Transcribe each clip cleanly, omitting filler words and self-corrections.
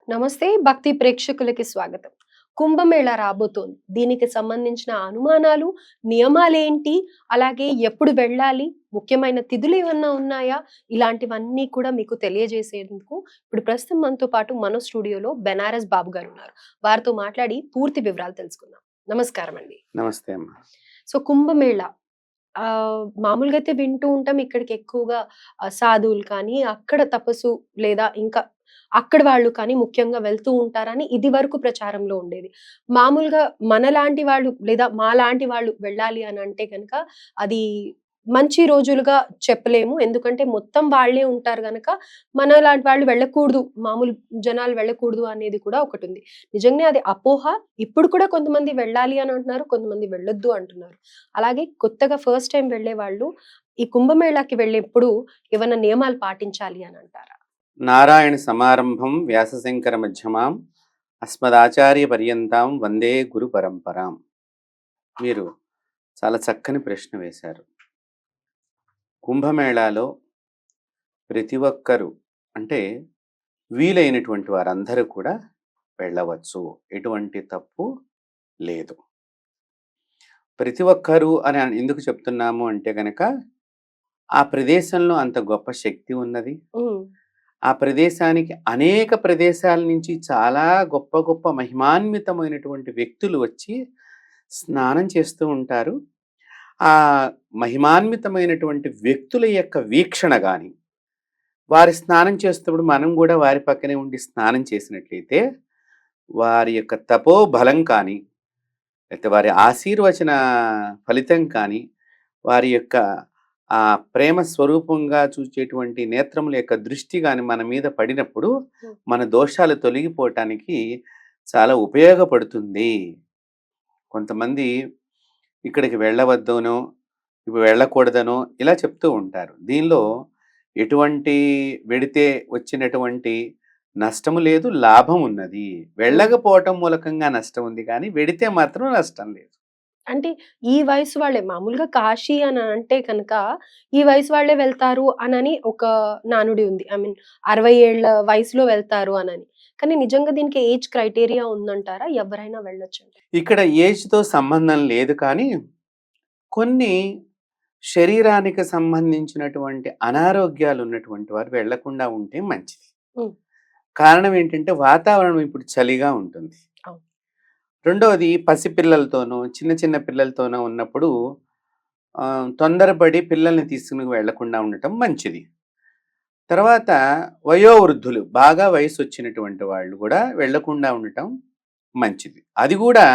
నమస్తే భక్తి ప్రేక్షకులకి స్వాగతం. కుంభమేళా రాబోతోంది. దీనికి సంబంధించిన అనుమానాలు, నియమాలేంటి? అలాగే ఎప్పుడు వెళ్ళాలి? ముఖ్యమైన తిథులు ఏమన్నా ఉన్నాయా? ఇలాంటివన్నీ కూడా మీకు తెలియజేసేందుకు ఇప్పుడు ప్రస్తుతం మనతో పాటు మన స్టూడియోలో బెనారస్ బాబు గారు ఉన్నారు. వారితో మాట్లాడి పూర్తి వివరాలు తెలుసుకుందాం. నమస్కారం అండి. నమస్తే అమ్మా. సో కుంభమేళా మామూలుగా అయితే వింటూ ఉంటాం. ఇక్కడికి ఎక్కువగా సాధువులు కానీ, అక్కడ తపస్సు లేదా ఇంకా అక్కడి వాళ్ళు కానీ ముఖ్యంగా వెళ్తూ ఉంటారని ఇదివరకు ప్రచారంలో ఉండేది. మామూలుగా మనలాంటి వాళ్ళు లేదా మాలాంటి వాళ్ళు వెళ్ళాలి అని అంటే గనక అది మంచి రోజులుగా చెప్పలేము. ఎందుకంటే మొత్తం వాళ్ళే ఉంటారు గనక మనలాంటి వాళ్ళు వెళ్ళకూడదు, మామూలు జనాలు వెళ్ళకూడదు అనేది కూడా ఒకటుంది. నిజంగానే అది అపోహ. ఇప్పుడు కూడా కొంతమంది వెళ్ళాలి అని అంటున్నారు. కొంతమంది వెళ్ళొద్దు అంటున్నారు. అలాగే కొత్తగా ఫస్ట్ టైమ్ వెళ్ళేవాళ్ళు ఈ కుంభమేళాకి వెళ్ళేప్పుడు ఏవన్నా నియమాలు పాటించాలి అని అంటారా? నారాయణ సమారంభం వ్యాసశంకర మధ్యమాం అస్మదాచార్య పర్యంతం వందే గురు పరంపరాం. మీరు చాలా చక్కని ప్రశ్న వేశారు. కుంభమేళాలో ప్రతి ఒక్కరూ అంటే వీలైనటువంటి వారందరూ కూడా వెళ్ళవచ్చు. ఎటువంటి తప్పు లేదు. ప్రతి ఒక్కరూ అని ఎందుకు చెప్తున్నాము అంటే గనక ఆ ప్రదేశంలో అంత గొప్ప శక్తి ఉన్నది. ఆ ప్రదేశానికి అనేక ప్రదేశాల నుంచి చాలా గొప్ప గొప్ప మహిమాన్వితమైనటువంటి వ్యక్తులు వచ్చి స్నానం చేస్తూ ఉంటారు. ఆ మహిమాన్వితమైనటువంటి వ్యక్తుల యొక్క వీక్షణ కానీ, వారి స్నానం చేస్తున్నప్పుడు మనం కూడా వారి పక్కనే ఉండి స్నానం చేసినట్లయితే వారి యొక్క తపోబలం కానీ, లేకపోతే వారి ఆశీర్వచన ఫలితం కానీ, వారి యొక్క ఆ ప్రేమ స్వరూపంగా చూచేటువంటి నేత్రముల యొక్క దృష్టి కానీ మన మీద పడినప్పుడు మన దోషాలు తొలగిపోవటానికి చాలా ఉపయోగపడుతుంది. కొంతమంది ఇక్కడికి వెళ్ళవద్దనో, ఇప్పుడు వెళ్ళకూడదనో ఇలా చెప్తూ ఉంటారు. దీనిలో ఎటువంటి వెడితే వచ్చినటువంటి నష్టము లేదు, లాభం ఉన్నది. వెళ్ళకపోవటం మూలకంగా నష్టం ఉంది, కానీ వెడితే మాత్రం నష్టం లేదు. అంటే ఈ వయసు వాళ్ళే మామూలుగా కాశీ అని అంటే కనుక ఈ వయసు వాళ్ళే వెళ్తారు అనని ఒక నానుడి ఉంది. ఐ మీన్ 60 ఏళ్ల వయసులో వెళ్తారు అనని. కానీ నిజంగా దీనికి ఏజ్ క్రైటీరియా ఉందంటారా? ఎవరైనా వెళ్ళొచ్చంటారా? ఇక్కడ ఏజ్‌తో సంబంధం లేదు, కానీ కొన్ని శరీరానికి సంబంధించినటువంటి అనారోగ్యాలు ఉన్నటువంటి వారు వెళ్ళకుండా ఉంటే మంచిది. హ్మ్. కారణం ఏంటంటే వాతావరణం ఇప్పుడు చలిగా ఉంటుంది. అవును. రెండవది పసిపిల్లలతోనూ, చిన్న చిన్న పిల్లలతోనూ ఉన్నప్పుడు తొందరపడి పిల్లల్ని తీసుకుని వెళ్ళకుండా ఉండటం మంచిది. తర్వాత వయోవృద్ధులు, బాగా వయసొచ్చినటువంటి వాళ్ళు కూడా వెళ్ళకుండా ఉండటం మంచిది. అది కూడా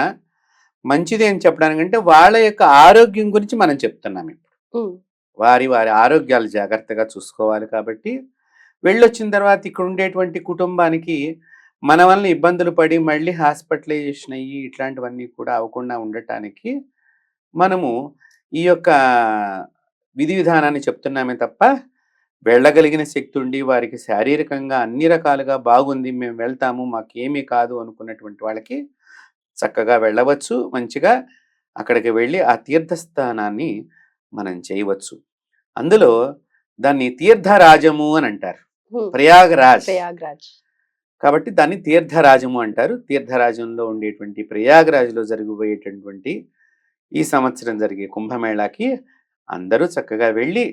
మంచిది అని చెప్పడానికంటే వాళ్ళ యొక్క ఆరోగ్యం గురించి మనం చెప్తున్నాం ఇప్పుడు. హ్మ్. వారి వారి ఆరోగ్యాలు జాగ్రత్తగా చూసుకోవాలి కాబట్టి వెళ్ళొచ్చిన తర్వాత ఇక్కడ ఉండేటువంటి కుటుంబానికి మన వలన ఇబ్బందులు పడి మళ్ళీ హాస్పిటలైజేషన్ అయ్యి ఇట్లాంటివన్నీ కూడా అవ్వకుండా ఉండటానికి మనము ఈ యొక్క విధి విధానాన్ని చెప్తున్నామే తప్ప, వెళ్ళగలిగిన శక్తి ఉండి వారికి శారీరకంగా అన్ని రకాలుగా బాగుంది, మేము వెళ్తాము, మాకేమీ కాదు అనుకున్నటువంటి వాళ్ళకి చక్కగా వెళ్ళవచ్చు. మంచిగా అక్కడికి వెళ్ళి ఆ తీర్థస్థానాన్ని మనం చేయవచ్చు. అందులో దాన్ని తీర్థరాజము అని అంటారు. ప్రయాగరాజ్. ప్రయాగ్రాజ్. కాబట్టి దాన్ని తీర్థరాజము అంటారు. తీర్థరాజంలో ఉండేటువంటి ప్రయాగరాజ్లో జరగబోయేటటువంటి ఈ సంవత్సరం జరిగే కుంభమేళాకి అందరూ చక్కగా వెళ్ళి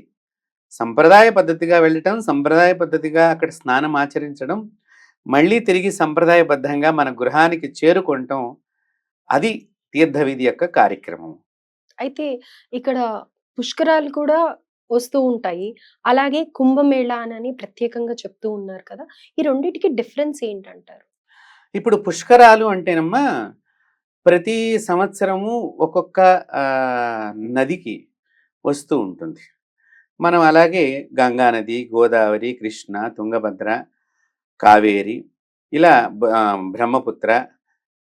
సంప్రదాయ పద్ధతిగా వెళ్ళటం, సంప్రదాయ పద్ధతిగా అక్కడ స్నానం ఆచరించడం, మళ్ళీ తిరిగి సంప్రదాయబద్ధంగా మన గృహానికి చేరుకోవటం, అది తీర్థవిధి యొక్క కార్యక్రమం. అయితే ఇక్కడ పుష్కరాలు కూడా వస్తూ ఉంటాయి. అలాగే కుంభమేళా అనని ప్రత్యేకంగా చెప్తూ ఉన్నారు కదా! ఈ రెండిటికి డిఫరెన్స్ ఏంటంటారు? ఇప్పుడు పుష్కరాలు అంటేనమ్మా ప్రతి సంవత్సరము ఒక్కొక్క నదికి వస్తూ ఉంటుంది. మనం అలాగే గంగా నది, గోదావరి, కృష్ణ, తుంగభద్ర, కావేరి, ఇలా బ్రహ్మపుత్ర,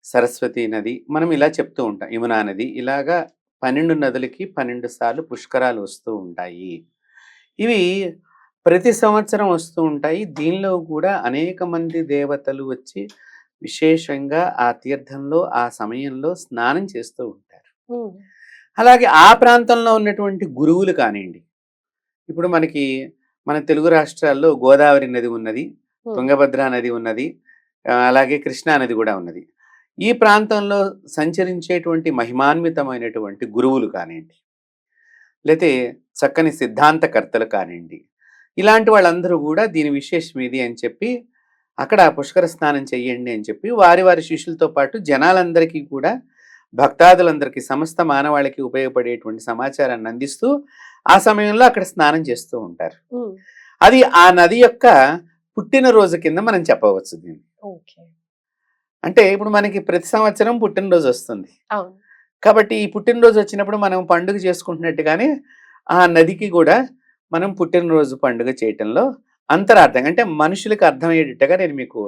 సరస్వతి నది, మనం ఇలా చెప్తూ ఉంటాం. యమునా నది, ఇలాగా 12 నదులకి 12 సార్లు పుష్కరాలు వస్తూ ఉంటాయి. ఇవి ప్రతి సంవత్సరం వస్తూ ఉంటాయి. దీనిలో కూడా అనేక మంది దేవతలు వచ్చి విశేషంగా ఆ తీర్థంలో ఆ సమయంలో స్నానం చేస్తూ ఉంటారు. అలాగే ఆ ప్రాంతంలో ఉన్నటువంటి గురువులు కానివ్వండి, ఇప్పుడు మనకి మన తెలుగు రాష్ట్రాల్లో గోదావరి నది ఉన్నది, తుంగభద్ర నది ఉన్నది, అలాగే కృష్ణా నది కూడా ఉన్నది. ఈ ప్రాంతంలో సంచరించేటువంటి మహిమాన్వితమైనటువంటి గురువులు కానివ్వండి, లేతే చక్కని సిద్ధాంతకర్తలు కానివ్వండి, ఇలాంటి వాళ్ళందరూ కూడా దీని విశేషం ఇది అని చెప్పి అక్కడ పుష్కర స్నానం చెయ్యండి అని చెప్పి వారి వారి శిష్యులతో పాటు జనాలందరికీ కూడా, భక్తాదులందరికీ, సమస్త మానవాళికి ఉపయోగపడేటువంటి సమాచారాన్ని అందిస్తూ ఆ సమయంలో అక్కడ స్నానం చేస్తూ ఉంటారు. ఉమ్, అది ఆ నది యొక్క పుట్టినరోజు కింద మనం చెప్పవచ్చు దీన్ని. ఓకే. అంటే ఇప్పుడు మనకి ప్రతి సంవత్సరం పుట్టినరోజు వస్తుంది. అవును. కాబట్టి ఈ పుట్టినరోజు వచ్చినప్పుడు మనం పండుగ చేసుకుంటున్నట్టుగానే ఆ నదికి కూడా మనం పుట్టినరోజు పండుగ చేయటంలో అంతరార్థం, అంటే మనుషులకు అర్థమయ్యేటట్టుగా నేను మీకు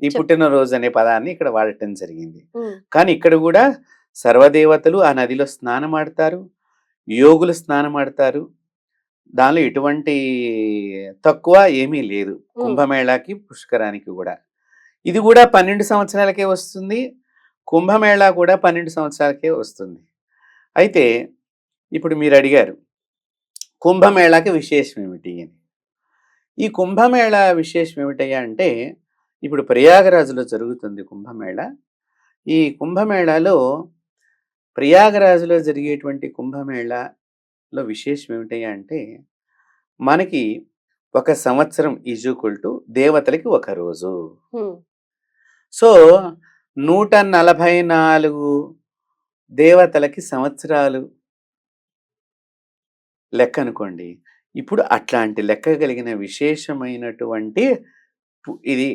ఈ చెప్ పుట్టినరోజు అనే పదాన్ని ఇక్కడ వాడటం జరిగింది. ఉమ్, కానీ ఇక్కడ కూడా సర్వదేవతలు ఆ నదిలో స్నానమాడతారు, యోగులు స్నానమాడతారు. దానిలో ఎటువంటి తక్కువ ఏమీ లేదు ఉమ్, కుంభమేళాకి, పుష్కరానికి కూడా. ఇది కూడా 12 సంవత్సరాలకే వస్తుంది. కుంభమేళా కూడా 12 సంవత్సరాలకే వస్తుంది. అయితే ఇప్పుడు మీరు అడిగారు కుంభమేళాకి విశేషం ఏమిటి అని. ఈ కుంభమేళా విశేషం ఏమిటయ్యా అంటే, ఇప్పుడు ప్రయాగరాజులో జరుగుతుంది కుంభమేళా. ఈ కుంభమేళాలో, ప్రయాగరాజులో జరిగేటువంటి కుంభమేళాలో విశేషం ఏమిటయ్యా అంటే, మనకి ఒక సంవత్సరం ఈజ్వల్ టు దేవతలకి ఒక రోజు. ఉమ్, సో 144 దేవతలకి సంవత్సరాలు లెక్క అనుకోండి. ఇప్పుడు అట్లాంటి లెక్క కలిగిన విశేషమైనటువంటి ఇది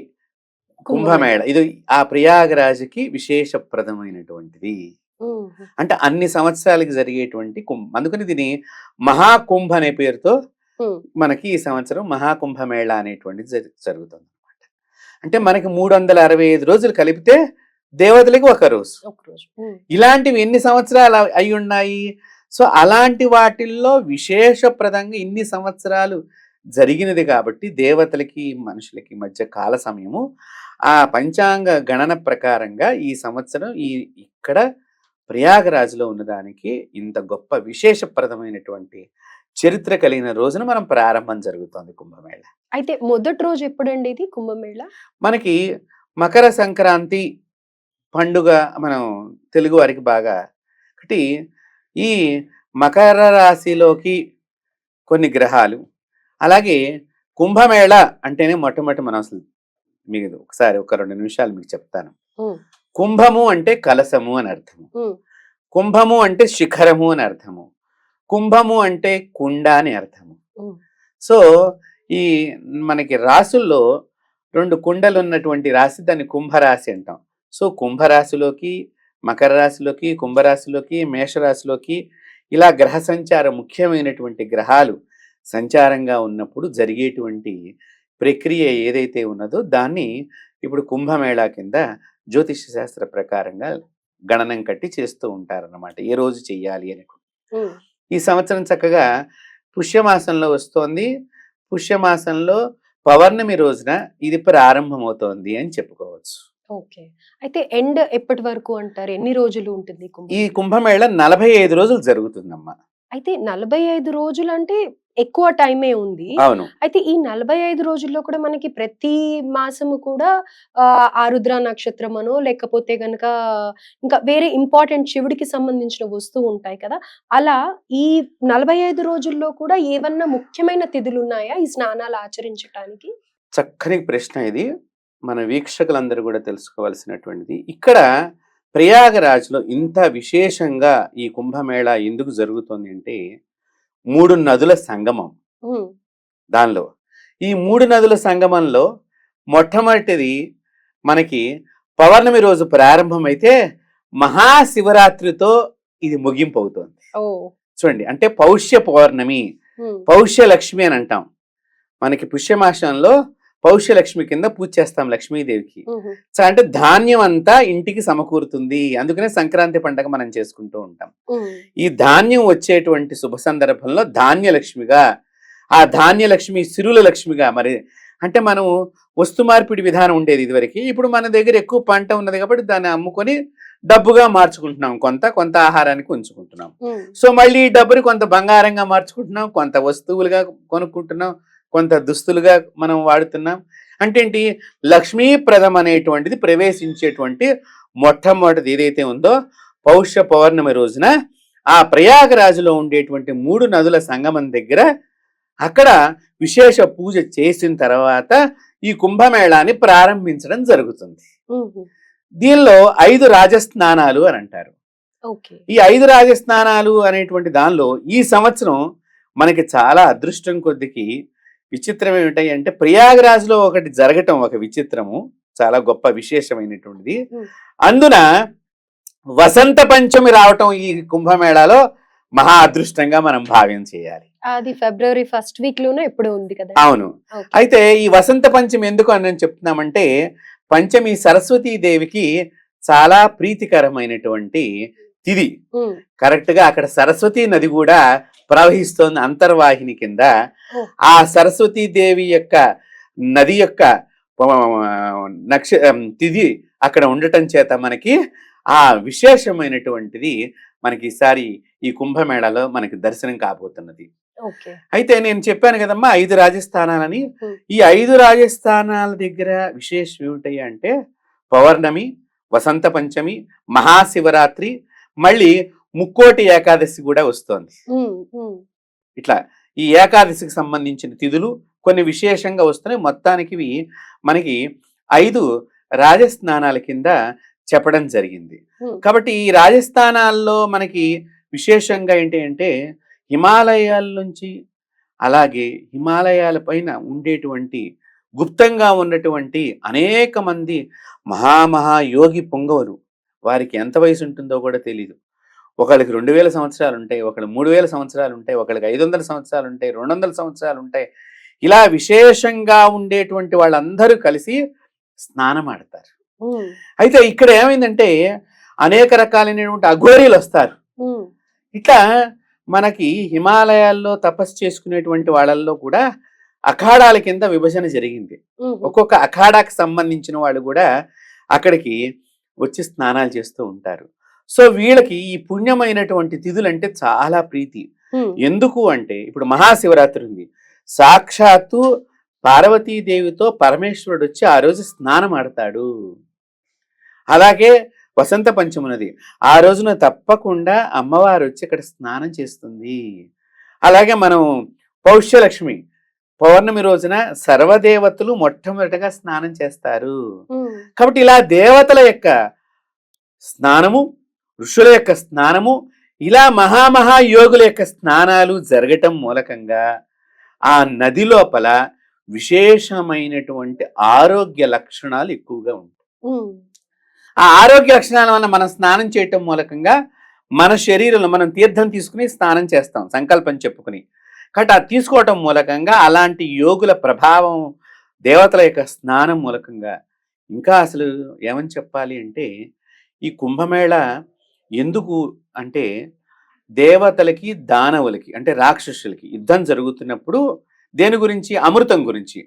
కుంభమేళ. కుంభమేళ. ఇది ఆ ప్రయాగరాజుకి విశేషప్రదమైనటువంటిది. ఉమ్, అంటే అన్ని సంవత్సరాలకి జరిగేటువంటి అందుకని దీని మహాకుంభ అనే పేరుతో ఉమ్, మనకి ఈ సంవత్సరం మహాకుంభమేళ అనేటువంటిది జరుగుతుంది. అంటే మనకి 365 రోజులు కలిపితే దేవతలకి ఒక రోజు. ఒక రోజు. ఉమ్, ఇలాంటివి ఎన్ని సంవత్సరాలు అయి ఉన్నాయి? సో అలాంటి వాటిల్లో విశేషప్రదంగా ఇన్ని సంవత్సరాలు జరిగినది కాబట్టి దేవతలకి మనుషులకి మధ్య కాల సమయము ఆ పంచాంగ గణన ప్రకారంగా ఈ సంవత్సరం ఇక్కడ ప్రయాగరాజులో ఉన్నదానికి ఇంత గొప్ప విశేషప్రదమైనటువంటి చరిత్ర కలిగిన రోజున మనం ప్రారంభం జరుగుతోంది కుంభమేళ. అయితే మొదటి రోజు ఎప్పుడండి ఇది కుంభమేళ? మనకి మకర సంక్రాంతి పండుగ మనం తెలుగు వారికి బాగా. ఒకటి ఈ మకర రాశిలోకి కొన్ని గ్రహాలు, అలాగే కుంభమేళ అంటేనే మొట్టమొదటి మనం అసలు మీకు ఒకసారి ఒక 2 నిమిషాలు మీకు చెప్తాను. ఉమ్, కుంభము అంటే కలశము అని అర్థము, ఉమ్, కుంభము అంటే శిఖరము అని అర్థము, కుంభము అంటే కుండ అని అర్థము. ఉమ్, సో ఈ మనకి రాసుల్లో 2 కుండలు ఉన్నటువంటి రాశి దాన్ని కుంభరాశి అంటాం. సో కుంభరాశిలోకి, మకర రాశిలోకి, కుంభరాశిలోకి, మేషరాశిలోకి ఇలా గ్రహ సంచారం, ముఖ్యమైనటువంటి గ్రహాలు సంచారంగా ఉన్నప్పుడు జరిగేటువంటి ప్రక్రియ ఏదైతే ఉన్నదో దాన్ని ఇప్పుడు కుంభమేళా కింద జ్యోతిష శాస్త్ర ప్రకారంగా గణనం కట్టి చేస్తూ ఉంటారన్నమాట, ఏ రోజు చెయ్యాలి అని. ఉమ్, ఈ సంవత్సరం చక్కగా పుష్యమాసంలో వస్తోంది. పుష్యమాసంలో పౌర్ణమి రోజున ఇది ప్రారంభమవుతోంది అని చెప్పుకోవచ్చు. ఓకే. అయితే ఎండ్ ఎప్పటి వరకు అంటారు? ఎన్ని రోజులు ఉంటుంది ఈ కుంభమేళ? కుంభమేళ 45 రోజులు జరుగుతుందమ్మా. అయితే 45 రోజులు అంటే ఎక్కువ టైమే ఉంది. అవును. అయితే ఈ 45 రోజుల్లో కూడా మనకి ప్రతి మాసము కూడా ఆరుద్ర నక్షత్రమనో లేకపోతే గనక ఇంకా వేరే ఇంపార్టెంట్ శివుడికి సంబంధించిన వస్తువు ఉంటాయి కదా! అలా ఈ 45 రోజుల్లో కూడా ఏవన్నా ముఖ్యమైన తిథులున్నాయా ఈ స్నానాలు ఆచరించటానికి? చక్కని ప్రశ్న ఇది. మన వీక్షకులందరూ కూడా తెలుసుకోవాల్సినటువంటిది. ఇక్కడ ప్రయాగరాజ్లో ఇంత విశేషంగా ఈ కుంభమేళా ఎందుకు జరుగుతుంది అంటే 3 నదుల సంగమం. హ్మ్. దానిలో ఈ 3 నదుల సంగమంలో మొట్టమొదటిది మనకి పౌర్ణమి రోజు ప్రారంభమైతే మహాశివరాత్రితో ఇది ముగింపు అవుతుంది. ఓహ్! చూడండి, అంటే పౌష్య పౌర్ణమి, హ్మ్. పౌష్య లక్ష్మి అని అంటాం. మనకి పుష్యమాసంలో పౌష్యలక్ష్మి కింద పూజ చేస్తాం లక్ష్మీదేవికి. హుహు. సో అంటే ధాన్యం అంతా ఇంటికి సమకూరుతుంది, అందుకనే సంక్రాంతి పండగ మనం చేసుకుంటూ ఉంటాం. హ్మ్. ఈ ధాన్యం వచ్చేటువంటి శుభ సందర్భంలో ధాన్యలక్ష్మిగా, ఆ ధాన్యలక్ష్మి సిరుల లక్ష్మిగా, మరి అంటే మనం వస్తు మార్పిడి విధానం ఉండేది ఇదివరకు. ఇప్పుడు మన దగ్గర ఎక్కువ పంట ఉన్నది కాబట్టి దాన్ని అమ్ముకొని డబ్బుగా మార్చుకుంటున్నాం, కొంత కొంత ఆహారానికి ఉంచుకుంటున్నాం. హ్మ్. సో మళ్ళీ ఈ డబ్బుని కొంత బంగారంగా మార్చుకుంటున్నాం, కొంత వస్తువులుగా కొనుక్కుంటున్నాం, కొంత దుస్తులుగా మనం వాడుతున్నాం. అంటే ఏంటి, లక్ష్మీప్రదం అనేటువంటిది ప్రవేశించేటువంటి మొట్టమొదటిది ఏదైతే ఉందో పౌష్య పౌర్ణమి రోజున ఆ ప్రయాగరాజులో ఉండేటువంటి 3 నదుల సంగమం దగ్గర అక్కడ విశేష పూజ చేసిన తర్వాత ఈ కుంభమేళాన్ని ప్రారంభించడం జరుగుతుంది. దీనిలో 5 రాజస్నానాలు అని అంటారు. ఈ 5 రాజస్నానాలు అనేటువంటి దానిలో ఈ సంవత్సరం మనకి చాలా అదృష్టం కొద్దికి విచిత్రం ఏమిటాయి అంటే, ప్రయాగరాజ్లో ఒకటి జరగటం ఒక విచిత్రము, చాలా గొప్ప విశేషమైనటువంటిది. అందున వసంత పంచమి రావటం ఈ కుంభమేళాలో మహా అదృష్టంగా మనం భావ్యం చేయాలి. అది ఫిబ్రవరి 1st వీక్ లోనే ఎప్పుడు ఉంది కదా. అవును. అయితే ఈ వసంత పంచమి ఎందుకు అని చెప్తున్నామంటే, పంచమి సరస్వతీ దేవికి చాలా ప్రీతికరమైనటువంటి తిది. కరెక్ట్ గా అక్కడ సరస్వతీ నది కూడా ప్రవహిస్తోంది అంతర్వాహిని కింద. ఆ సరస్వతీ దేవి యొక్క నది యొక్క తిది అక్కడ ఉండటం చేత మనకి ఆ విశేషమైనటువంటిది మనకి ఈసారి ఈ కుంభమేళాలో మనకి దర్శనం కాబోతున్నది. అయితే నేను చెప్పాను కదమ్మా 5 రాజస్థానాలని. ఈ 5 రాజస్థానాల దగ్గర విశేషం ఏమిటయ్యా అంటే, పౌర్ణమి, వసంత పంచమి, మహాశివరాత్రి, మళ్ళీ ముక్కోటి ఏకాదశి కూడా వస్తోంది. ఇట్లా ఈ ఏకాదశికి సంబంధించిన తిథులు కొన్ని విశేషంగా వస్తున్నాయి. మొత్తానికి మనకి 5 రాజస్థానాల కింద చెప్పడం జరిగింది. కాబట్టి ఈ రాజస్థానాల్లో మనకి విశేషంగా ఏంటి అంటే, హిమాలయాల నుంచి అలాగే హిమాలయాల పైన ఉండేటువంటి గుప్తంగా ఉన్నటువంటి అనేక మంది మహాయోగి పొంగవులు, వారికి ఎంత వయసు ఉంటుందో కూడా తెలీదు. ఒకళ్ళకి 2000 సంవత్సరాలు ఉంటాయి, ఒకళ్ళు 3000 సంవత్సరాలు ఉంటాయి, ఒకళ్ళకి 500 సంవత్సరాలు ఉంటాయి, 200 సంవత్సరాలు ఉంటాయి. ఇలా విశేషంగా ఉండేటువంటి వాళ్ళందరూ కలిసి స్నానం ఆడతారు. అయితే ఇక్కడ ఏమైందంటే, అనేక రకాలైనటువంటి అఘోరీలు వస్తారు. ఇట్లా మనకి హిమాలయాల్లో తపస్సు చేసుకునేటువంటి వాళ్ళల్లో కూడా అఖాడాల కింద విభజన జరిగింది. ఒక్కొక్క అఖాడాకి సంబంధించిన వాళ్ళు కూడా అక్కడికి వచ్చి స్నానాలు చేస్తూ ఉంటారు. సో వీళ్ళకి ఈ పుణ్యమైనటువంటి తిథులంటే చాలా ప్రీతి. ఎందుకు అంటే, ఇప్పుడు మహాశివరాత్రి ఉంది, సాక్షాత్తు పార్వతీదేవితో పరమేశ్వరుడు వచ్చి ఆ రోజు స్నానం ఆడతాడు. అలాగే వసంత పంచమునది, ఆ రోజున తప్పకుండా అమ్మవారు వచ్చి ఇక్కడ స్నానం చేస్తుంది. అలాగే మనం పౌష్యలక్ష్మి పౌర్ణమి రోజున సర్వదేవతలు మొట్టమొదటిగా స్నానం చేస్తారు. కాబట్టి ఇలా దేవతల యొక్క స్నానము, ఋషుల యొక్క స్నానము, ఇలా మహాయోగుల యొక్క స్నానాలు జరగటం మూలకంగా ఆ నది లోపల విశేషమైనటువంటి ఆరోగ్య లక్షణాలు ఎక్కువగా ఉంటాయి. ఆ ఆరోగ్య లక్షణాల వల్ల మనం స్నానం చేయటం మూలకంగా మన శరీరంలో మనం తీర్థం తీసుకుని స్నానం చేస్తాం సంకల్పం చెప్పుకుని. కాబట్టి ఆ తీసుకోవటం మూలకంగా అలాంటి యోగుల ప్రభావం, దేవతల యొక్క స్నానం మూలకంగా ఇంకా అసలు ఏమని చెప్పాలి అంటే, ఈ కుంభమేళ ఎందుకు అంటే, దేవతలకి దానవులకి అంటే రాక్షసులకి యుద్ధం జరుగుతున్నప్పుడు దేని గురించి, అమృతం గురించి.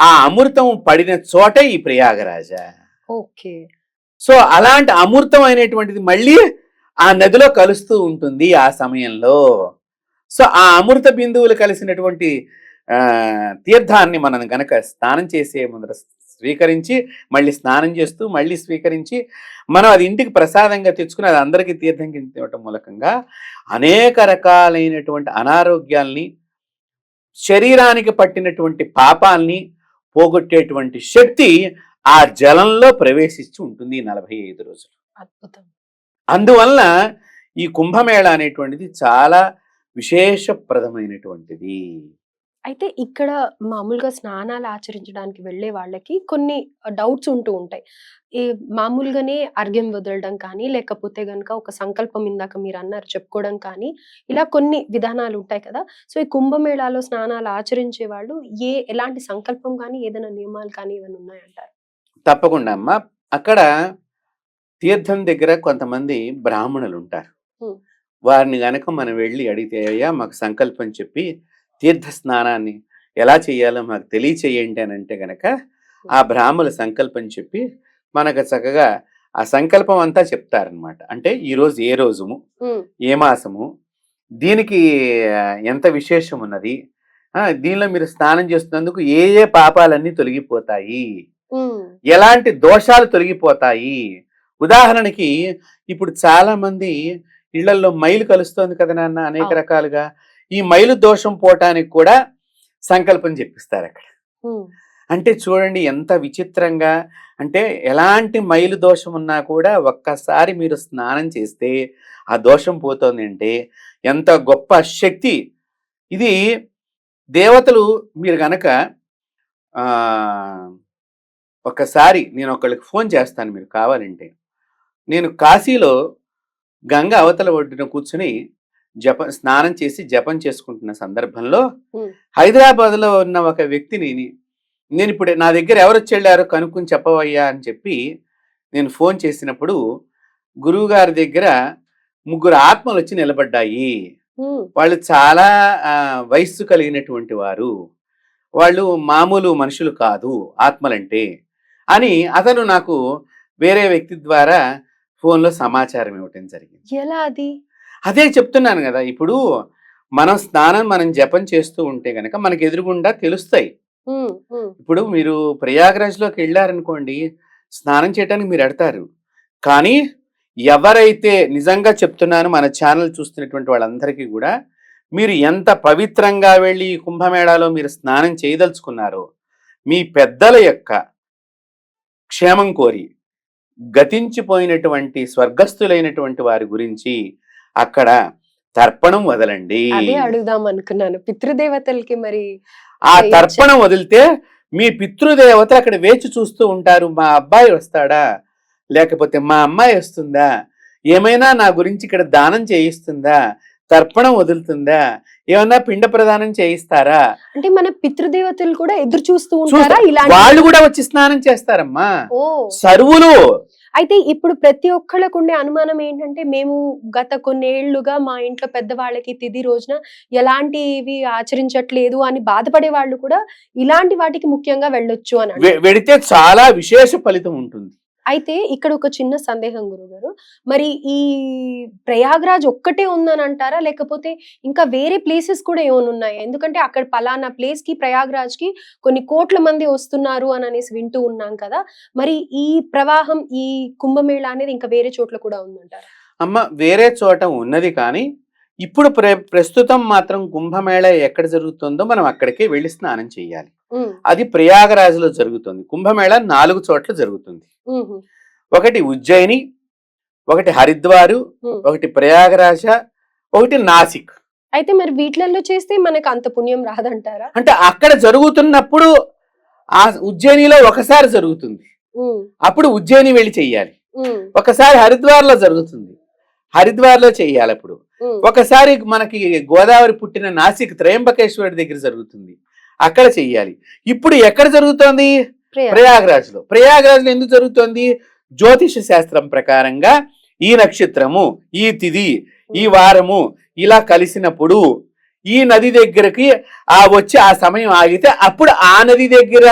ఆ అమృతం పడిన చోటే ఈ ప్రయాగరాజ. సో అలాంటి అమృతం అయినటువంటిది మళ్ళీ ఆ నదిలో కలుస్తూ ఉంటుంది ఆ సమయంలో. సో ఆ అమృత బిందువులు కలిసినటువంటి తీర్థాన్ని మనం గనక స్నానం చేసే ముందర స్వీకరించి, మళ్ళీ స్నానం చేస్తూ మళ్ళీ స్వీకరించి, మనం అది ఇంటికి ప్రసాదంగా తెచ్చుకుని అది అందరికీ తీర్థం కింద ఇవ్వటం మూలకంగా అనేక రకాలైనటువంటి అనారోగ్యాల్ని, శరీరానికి పట్టినటువంటి పాపాల్ని పోగొట్టేటువంటి శక్తి ఆ జలంలో ప్రవేశించి ఉంటుంది 45 రోజులు. అద్భుతం. అందువల్ల ఈ కుంభమేళ అనేటువంటిది చాలా విశేషప్రదమైనటువంటిది. అయితే ఇక్కడ మామూలుగా స్నానాలు ఆచరించడానికి వెళ్ళే వాళ్ళకి కొన్ని డౌట్స్ ఉంటూ ఉంటాయి. ఈ మామూలుగానే అర్ఘ్యం వదలడం కానీ, లేకపోతే గనక ఒక సంకల్పం ఇందాక మీరన్నారు చెప్పుకోవడం కానీ, ఇలా కొన్ని విధానాలు ఉంటాయి కదా. సో ఈ కుంభమేళాలో స్నానాలు ఆచరించే వాళ్ళు ఎలాంటి సంకల్పం కానీ, ఏదైనా నియమాలు కానీ ఏమైనా ఉన్నాయంటారు? తప్పకుండా అమ్మా. అక్కడ తీర్థం దగ్గర కొంతమంది బ్రాహ్మణులు ఉంటారు. వారిని గనక మనం వెళ్ళి అడిగితే, అయ్యా మాకు సంకల్పం చెప్పి తీర్థ స్నానాన్ని ఎలా చేయాలో మాకు తెలియచేయండి అని అంటే గనక ఆ బ్రాహ్మణుల సంకల్పం చెప్పి మనకు చక్కగా ఆ సంకల్పం అంతా చెప్తారనమాట. అంటే ఈరోజు ఏ రోజుము, ఏ మాసము, దీనికి ఎంత విశేషం ఉన్నది, దీనిలో మీరు స్నానం చేస్తున్నందుకు ఏ ఏ పాపాలన్నీ తొలగిపోతాయి, హ్మ్. ఎలాంటి దోషాలు తొలగిపోతాయి. ఉదాహరణకి ఇప్పుడు చాలా మంది ఇళ్లల్లో మైలు కలుస్తోంది కదా నాన్న అనేక అవును. రకాలుగా. ఈ మైలు దోషం పోవటానికి కూడా సంకల్పం చెప్పిస్తారు అక్కడ. హ్మ్. అంటే చూడండి ఎంత విచిత్రంగా, అంటే ఎలాంటి మైలు దోషం ఉన్నా కూడా ఒక్కసారి మీరు స్నానం చేస్తే ఆ దోషం పోతుంది అంటే ఎంత గొప్ప శక్తి ఇది. దేవతలు మీరు గనక ఒక్కసారి నేను ఒకళ్ళకి ఫోన్ చేస్తాను మీరు కావాలంటే. నేను కాశీలో గంగ అవతల ఒడ్డున కూర్చుని స్నానం చేసి జపం చేసుకుంటున్న సందర్భంలో హ్మ్. హైదరాబాద్లో ఉన్న ఒక వ్యక్తిని నేను ఇప్పుడు నా దగ్గర ఎవరొచ్చి వెళ్ళారో కనుక్కుని చెప్పవయ్యా అని చెప్పి నేను ఫోన్ చేసినప్పుడు గురువు గారి దగ్గర ముగ్గురు ఆత్మలు వచ్చి నిలబడ్డాయి. హ్మ్. వాళ్ళు చాలా వయస్సు కలిగినటువంటి వారు, వాళ్ళు మామూలు మనుషులు కాదు ఆత్మలంటే అని అతను నాకు వేరే వ్యక్తి ద్వారా ఫోన్లో సమాచారం ఇవ్వటం జరిగింది. ఎలా అది? అదే చెప్తున్నాను కదా, ఇప్పుడు మనం స్నానం మనం జపం చేస్తూ ఉంటే గనక మనకు ఎదురుగుండా తెలుస్తాయి. హ్మ్. హ్మ్. ఇప్పుడు మీరు ప్రయాగ్రాజ్‌లోకి ఎళ్లారనుకోండి, స్నానం చేయటానికి మీరు ఎడతారు. కానీ ఎవరైతే నిజంగా చెప్తున్నాను మన ఛానల్ చూస్తున్నటువంటి వాళ్ళందరికీ గూడా, మీరు ఎంత పవిత్రంగా వెళ్లి ఈ కుంభమేళాలో మీరు స్నానం చేయదలుచుకున్నారో, మీ పెద్దల యొక్క క్షేమం కోరి, గతించిపోయినటువంటి స్వర్గస్థులైనటువంటి వారి గురించి అక్కడ తర్పణం వదలండి. అదే అడుగుదాం అనుకున్నాను. పితృదేవతలకి మరి ఆ చేయొచ్చా? తర్పణం వదిలితే మీ పితృదేవత అక్కడ వేచి చూస్తూ ఉంటారు. మా అబ్బాయి వస్తాడా? లేకపోతే మా అమ్మాయి వస్తుందా? ఏమైనా నా గురించి ఇక్కడ దానం చేయిస్తుందా? తర్పణం వదులుతుందా? ఏమన్నా పిండ ప్రదానం చేయిస్తారా? అంటే మన పితృదేవతలు కూడా ఎదురు చూస్తూ చూస్తా ఉంటారా ఇలాంటి? వాళ్ళు కూడా వచ్చి స్నానం చేస్తారమ్మా. ఓహ్! సర్వులు. అయితే ఇప్పుడు ప్రతి ఒక్కళ్ళకు ఉండే అనుమానం ఏంటంటే, మేము గత కొన్నేళ్లుగా మా ఇంట్లో పెద్దవాళ్ళకి తిథి రోజున ఎలాంటివి ఆచరించట్లేదు అని బాధపడే వాళ్ళు కూడా ఇలాంటి వాటికి ముఖ్యంగా వెళ్ళొచ్చు అని అంటారు. వెడితే చాలా విశేష ఫలితం ఉంటుంది. అయితే ఇక్కడ ఒక చిన్న సందేహం గురుగారు. మరి ఈ ప్రయాగ్‌రాజ్ ఒక్కటే ఉందని అంటారా? లేకపోతే ఇంకా వేరే ప్లేసెస్ కూడా ఏమైనా ఉన్నాయా? ఎందుకంటే అక్కడ పలానా ప్లేస్‌కి ప్రయాగ్‌రాజ్‌కి కొన్ని కోట్ల మంది వస్తున్నారు అననేసి వింటూ ఉన్నాం కదా! మరి ఈ ప్రవాహం, ఈ కుంభమేళా అనేది ఇంకా వేరే చోట్ల కూడా ఉందంటారా? అమ్మ వేరే చోట ఉన్నది కానీ, ఇప్పుడు ప్రస్తుతం మాత్రం కుంభమేళ ఎక్కడ జరుగుతుందో మనం అక్కడికే వెళ్లి స్నానం చేయాలి. హ్మ్. అది ప్రయాగరాజ్‌లో జరుగుతుంది. కుంభమేళ 4 చోట్ల జరుగుతుంది. హుహు. ఒకటి ఉజ్జయిని, ఒకటి హరిద్వారు, హ్మ్. ఒకటి ప్రయాగరాజ, ఒకటి నాసిక్. అయితే మరి వీట్లల్లో చేస్తే మనకు అంత పుణ్యం రాదంటారా? అంటే అక్కడ జరుగుతున్నప్పుడు ఆ ఉజ్జయినిలో ఒకసారి జరుగుతుంది. హ్మ్. అప్పుడు ఉజ్జయిని వెళ్లి చెయ్యాలి. హ్మ్. ఒకసారి హరిద్వార్‌లో జరుగుతుంది. హరిద్వార్‌లో చెయ్యాలప్పుడు. హ్మ్. ఒకసారి మనకి గోదావరి పుట్టిన నాసిక్ త్రయంబకేశ్వరుడి దగ్గర జరుగుతుంది. అక్కడ చెయ్యాలి. ఇప్పుడు ఎక్కడ జరుగుతోంది? ప్రయాగ్. ప్రయాగ్రాజ్‌లో. ప్రయాగ్రాజ్‌లో ఎందుకు జరుగుతోంది? జ్యోతిష శాస్త్రం ప్రకారంగా ఈ నక్షత్రము, ఈ తిథి, ఈ వారము ఇలా కలిసినప్పుడు ఈ నది దగ్గరికి వచ్చి ఆ సమయం ఆగితే అప్పుడు ఆ నది దగ్గర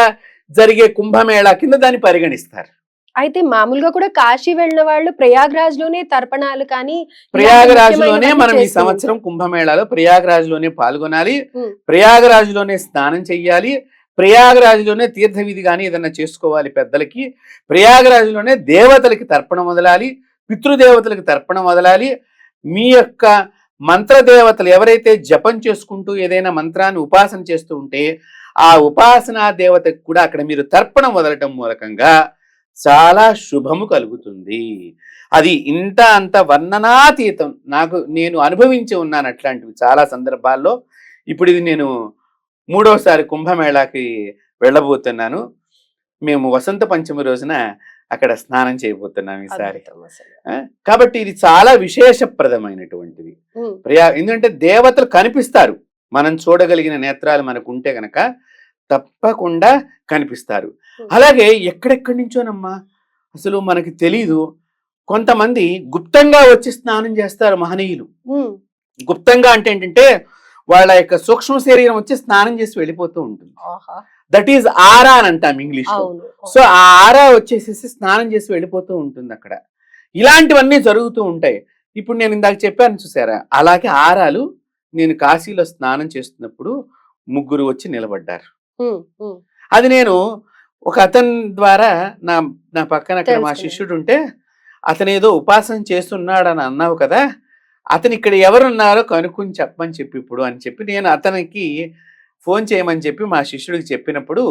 జరిగే కుంభమేళా కింద దాన్ని పరిగణిస్తారు. అయితే మామూలుగా కూడా కాశీ వెళ్ళిన వాళ్ళు ప్రయాగ్‌రాజ్‌లోనే తర్పణాలు కానీ, ఇలాంటి ప్రయాగరాజ్‌లోనే ముఖ్యమైనవన్నీ మనం ఈ చేస్తూ సంవత్సరం ఉంటారు. కుంభమేళాలో ప్రయాగరాజ్‌లోనే పాల్గొనాలి. హ్మ్. ప్రయాగరాజ్‌లోనే స్నానం చెయ్యాలి. ప్రయాగరాజ్‌లోనే తీర్థ విధి గాని ఏదన్నా చేసుకోవాలి పెద్దలకి. ప్రయాగరాజ్‌లోనే దేవతలకి తర్పణం వదలాలి. పితృదేవతలకి తర్పణం వదలాలి. మీ యొక్క మంత్ర దేవతలు ఎవరైతే జపం చేసుకుంటూ ఏదైనా మంత్రాన్ని ఉపాసన చేస్తూ ఉంటే ఆ ఉపాసనా దేవతకు కూడా అక్కడ మీరు తర్పణం వదలటం మూలకంగా చాలా శుభము కలుగుతుంది. అది ఇంత అంత వర్ణనాతీతం. నేను అనుభవించి ఉన్నాను అట్లాంటివి చాలా సందర్భాల్లో. ఇప్పుడు ఇది నేను మూడోసారి కుంభమేళాకి వెళ్ళబోతున్నాను. మేము వసంత పంచమి రోజున అక్కడ స్నానం చేయబోతున్నాం ఈసారి. అద్భుతం అసలు. కాబట్టి ఇది చాలా విశేషప్రదమైనటువంటిది. హ్మ్. ఎందుకంటే దేవతలు కనిపిస్తారు. మనం చూడగలిగిన నేత్రాలు మనకు ఉంటే గనక తప్పకుండా కనిపిస్తారు. హ్మ్. అలాగే ఎక్కడెక్కడి నుంచోనమ్మా అసలు మనకి తెలీదు. కొంతమంది గుప్తంగా వచ్చి స్నానం చేస్తారు మహనీయులు. హ్మ్. గుప్తంగా అంటే ఏంటంటే వాళ్ళ యొక్క సూక్ష్మ శరీరం వచ్చి స్నానం చేసి వెళ్ళిపోతూ ఉంటుంది. ఆహా! దట్ ఈజ్ ఆరా అని అంటాం ఇంగ్లీష్ లో. అవును. సో ఆ ఆరా వచ్చేసేసి స్నానం చేసి వెళ్ళిపోతూ ఉంటుంది అక్కడ. ఇలాంటివన్నీ జరుగుతూ ఉంటాయి. ఇప్పుడు నేను ఇందాక చెప్పాను చూసారా, అలాగే ఆరాలు నేను కాశీలో స్నానం చేస్తున్నప్పుడు ముగ్గురు వచ్చి నిలబడ్డారు. హ్మ్. హ్మ్. అది నేను ఒక అతని ద్వారా నా నా పక్కన అక్కడ మా తెలుసుకున్నాను. శిష్యుడు ఉంటే, అతనేదో ఉపాసన చేస్తున్నాడని అన్నావు కదా! అతను ఇక్కడ ఎవరున్నారో కనుక్కొని చెప్పమని చెప్పు ఇప్పుడు అని చెప్పి నేను అతనికి ఫోన్ చేయమని చెప్పి మా శిష్యుడికి చెప్పినప్పుడు,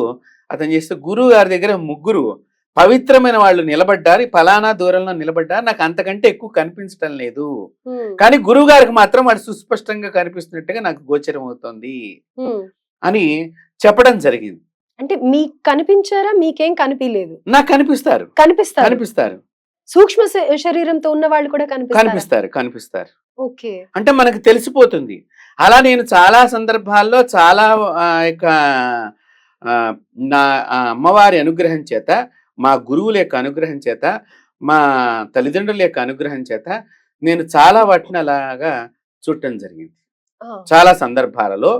అతను చేస్తే గురువు గారి దగ్గర ముగ్గురు పవిత్రమైన వాళ్ళు నిలబడ్డారు. పలానా దూరంలో నిలబడ్డారు. నాకు అంతకంటే ఎక్కువ కనిపించటం లేదు. హ్మ్. కానీ గురువు గారికి మాత్రం వాడు సుస్పష్టంగా కనిపిస్తున్నట్టుగా నాకు గోచరం అవుతోంది హ్మ్. అని చెప్పడం జరిగింది. అంటే మీకు కనిపించారా? మీకేం కనిపియలేదు. నాకు కనిపిస్తారు. కనిపిస్తారు. కనిపిస్తారు. సూక్ష్మ శరీరంతో ఉన్న వాళ్ళు కూడా కనిపిస్తారా? కనిపిస్తారు. కనిపిస్తారు. ఓకే. అంటే మనకు తెలిసిపోతుంది. అలా నేను చాలా సందర్భాల్లో చాలా యొక్క ఆహ్, నా అమ్మవారి అనుగ్రహం చేత, మా గురువుల యొక్క అనుగ్రహం చేత, మా తల్లిదండ్రుల యొక్క అనుగ్రహం చేత నేను చాలా వాటిని అలాగా చూడటం జరిగింది. ఆ! చాలా సందర్భాలలో,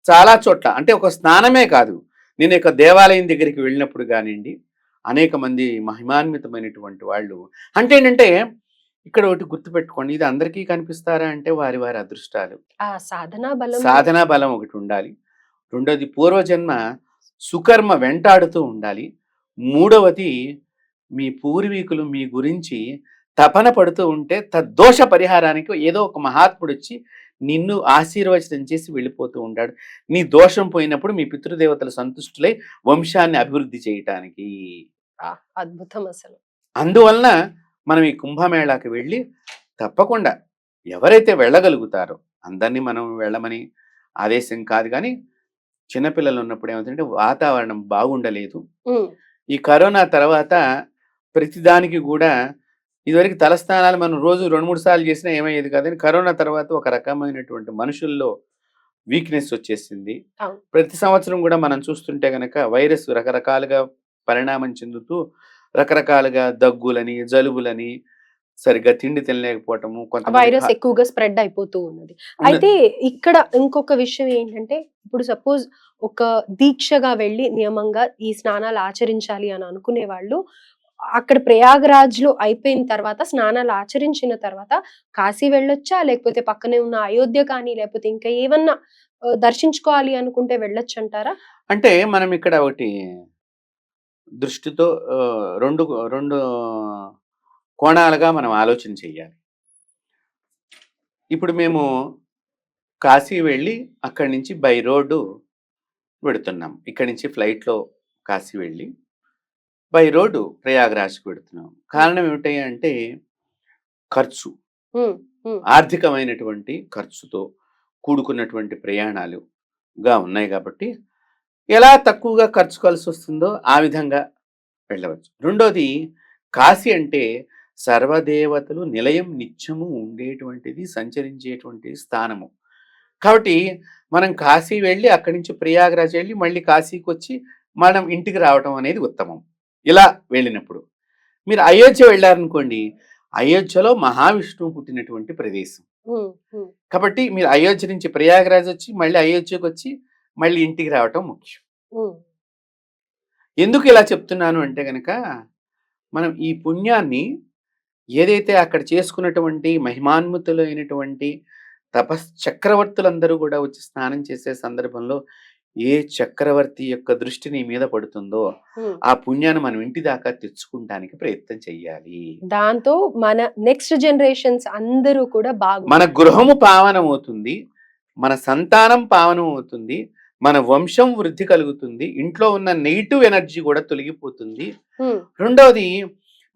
చాలా చోట్ల అంటే ఒక స్నానమే కాదు. నేను ఒక దేవాలయం దగ్గరికి వెళ్ళినప్పుడు గానియండి, అనేక మంది మహిమాన్వితమైనటువంటి వాళ్ళు అంటే ఏంటంటే, ఇక్కడ ఒకటి గుర్తుపెట్టుకోండి. ఇది అందరికీ కనిపిస్తారా అంటే వారి వారి అదృష్టాలు. ఆ సాధనా బలం. సాధనా బలం ఒకటి ఉండాలి. రెండోది పూర్వజన్మ సుకర్మ వెంటాడుతూ ఉండాలి. మూడవది మీ పూర్వీకులు మీ గురించి తపన పడుతూ ఉంటే తద్దోష పరిహారానికి ఏదో ఒక మహాత్ముడొచ్చి నిన్ను ఆశీర్వచనం చేసి వెళ్ళిపోతూ ఉంటాడు. నీ దోషం పోయినప్పుడు మీ పితృదేవతలు సంతుష్టులై వంశాన్ని అభివృద్ధి చేయటానికి. ఆ! అద్భుతం అసలు. అందువలన మనం ఈ కుంభమేళాకి వెళ్ళి తప్పకుండా ఎవరైతే వెళ్ళగలుగుతారో అందరినీ మనం వెళ్ళమని ఆదేశం కాదు కానీ చిన్నపిల్లలు ఉన్నప్పుడు ఏమవుతుందంటే వాతావరణం బాగుండలేదు. హ్మ్. ఈ కరోనా తర్వాత ప్రతిదానికి కూడా ఇదివరకు తలస్నానాలు మనం రోజు 2, 3 సార్లు చేసినా ఏమయ్యేది కాదని కరోనా తర్వాత ఒక రకమైనటువంటి మనుషుల్లో వీక్‌నెస్ వచ్చేసింది. అవును. ప్రతి సంవత్సరం కూడా మనం చూస్తుంటే గనక వైరస్ రకరకాలుగా పరిణామం చెందుతూ రకరకాలుగా దగ్గులని, జలుబులని, సరిగ్గా తిండి తినలేకపోవటము, కొంతమంది వైరస్ ఎక్కువగా స్ప్రెడ్ అయిపోతూ ఉన్నది. ఉన్న అయితే ఇక్కడ ఇంకొక విషయం ఏంటంటే, ఇప్పుడు సపోజ్ ఒక దీక్షగా వెళ్లి నియమంగా ఈ స్నానాలు ఆచరించాలి అని అనుకునే వాళ్ళు, అక్కడ ప్రయాగరాజ్‌లో అయిపోయిన తర్వాత స్నానాలు ఆచరించిన తర్వాత కాశీ వెళ్ళొచ్చా? లేకపోతే పక్కనే ఉన్న అయోధ్య కానీ, లేకపోతే ఇంకా ఏవన్నా దర్శించుకోవాలి అనుకుంటే వెళ్ళొచ్చంటారా? అంటే మనం ఇక్కడ ఒకటి దృష్టితో 2 కోణాలుగా మనం ఆలోచన చేయాలి. ఇప్పుడు మేము కాశీ వెళ్ళి అక్కడి నుంచి బై రోడ్డు వెడుతున్నాం. ఇక్కడి నుంచి ఫ్లైట్‌లో కాశీ వెళ్ళి బై రోడ్డు ప్రయాగరాజ్‌కి వెడుతున్నాం. హ్మ్. కారణం ఏమిటి అంటే ఖర్చు. హ్మ్. హ్మ్. ఆర్థికమైనటువంటి ఖర్చుతో కూడుకున్నటువంటి ప్రయాణాలుగా ఉన్నాయి కాబట్టి, ఎలా తక్కువగా ఖర్చు కలిసొస్తుందో ఆ విధంగా వెళ్ళవచ్చు. రెండోది కాశీ అంటే సర్వదేవతలు నిలయం నిత్యము ఉండేటువంటిది, సంచరించేటువంటి స్థానము. కాబట్టి మనం కాశీ వెళ్ళి అక్కడి నుంచి ప్రయాగరాజ్ వెళ్ళి మళ్ళీ కాశీకొచ్చి మనం ఇంటికి రావటం అనేది ఉత్తమం. ఇలా వెళ్ళినప్పుడు. మీరు అయోధ్య వెళ్లారనుకోండి, అయోధ్యలో మహావిష్ణువు పుట్టినటువంటి ప్రదేశం. హ్మ్. హ్మ్. కాబట్టి మీరు అయోధ్య నుంచి ప్రయాగరాజ్ వచ్చి, మళ్ళీ అయోధ్యకొచ్చి, మళ్ళీ ఇంటికి రావటం ముఖ్యం. హ్మ్. ఎందుకు ఇలా చెప్తున్నాను అంటే గనక, మనం ఈ పుణ్యాన్ని ఏదైతే అక్కడ చేసుకున్నటువంటి మహిమాన్వితులైనటువంటి చక్రవర్తులందరూ కూడా వచ్చి స్నానం చేసే సందర్భంలో ఏ చక్రవర్తి యొక్క దృష్టి నీ మీద పడుతుందో, హ్మ్. ఆ పుణ్యాన్ని మనం ఇంటి దాకా తెచ్చుకుంటానికి ప్రయత్నం చెయ్యాలి. దాంతో మన నెక్స్ట్ జనరేషన్స్ అందరూ కూడా మన బాగుంటారు. గృహము పావనమవుతుంది. మన సంతానం పావనమవుతుంది. మన వంశం వృద్ధి కలుగుతుంది. ఇంట్లో ఉన్న నెగెటివ్ ఎనర్జీ కూడా తొలగిపోతుంది. హ్మ్. రెండోది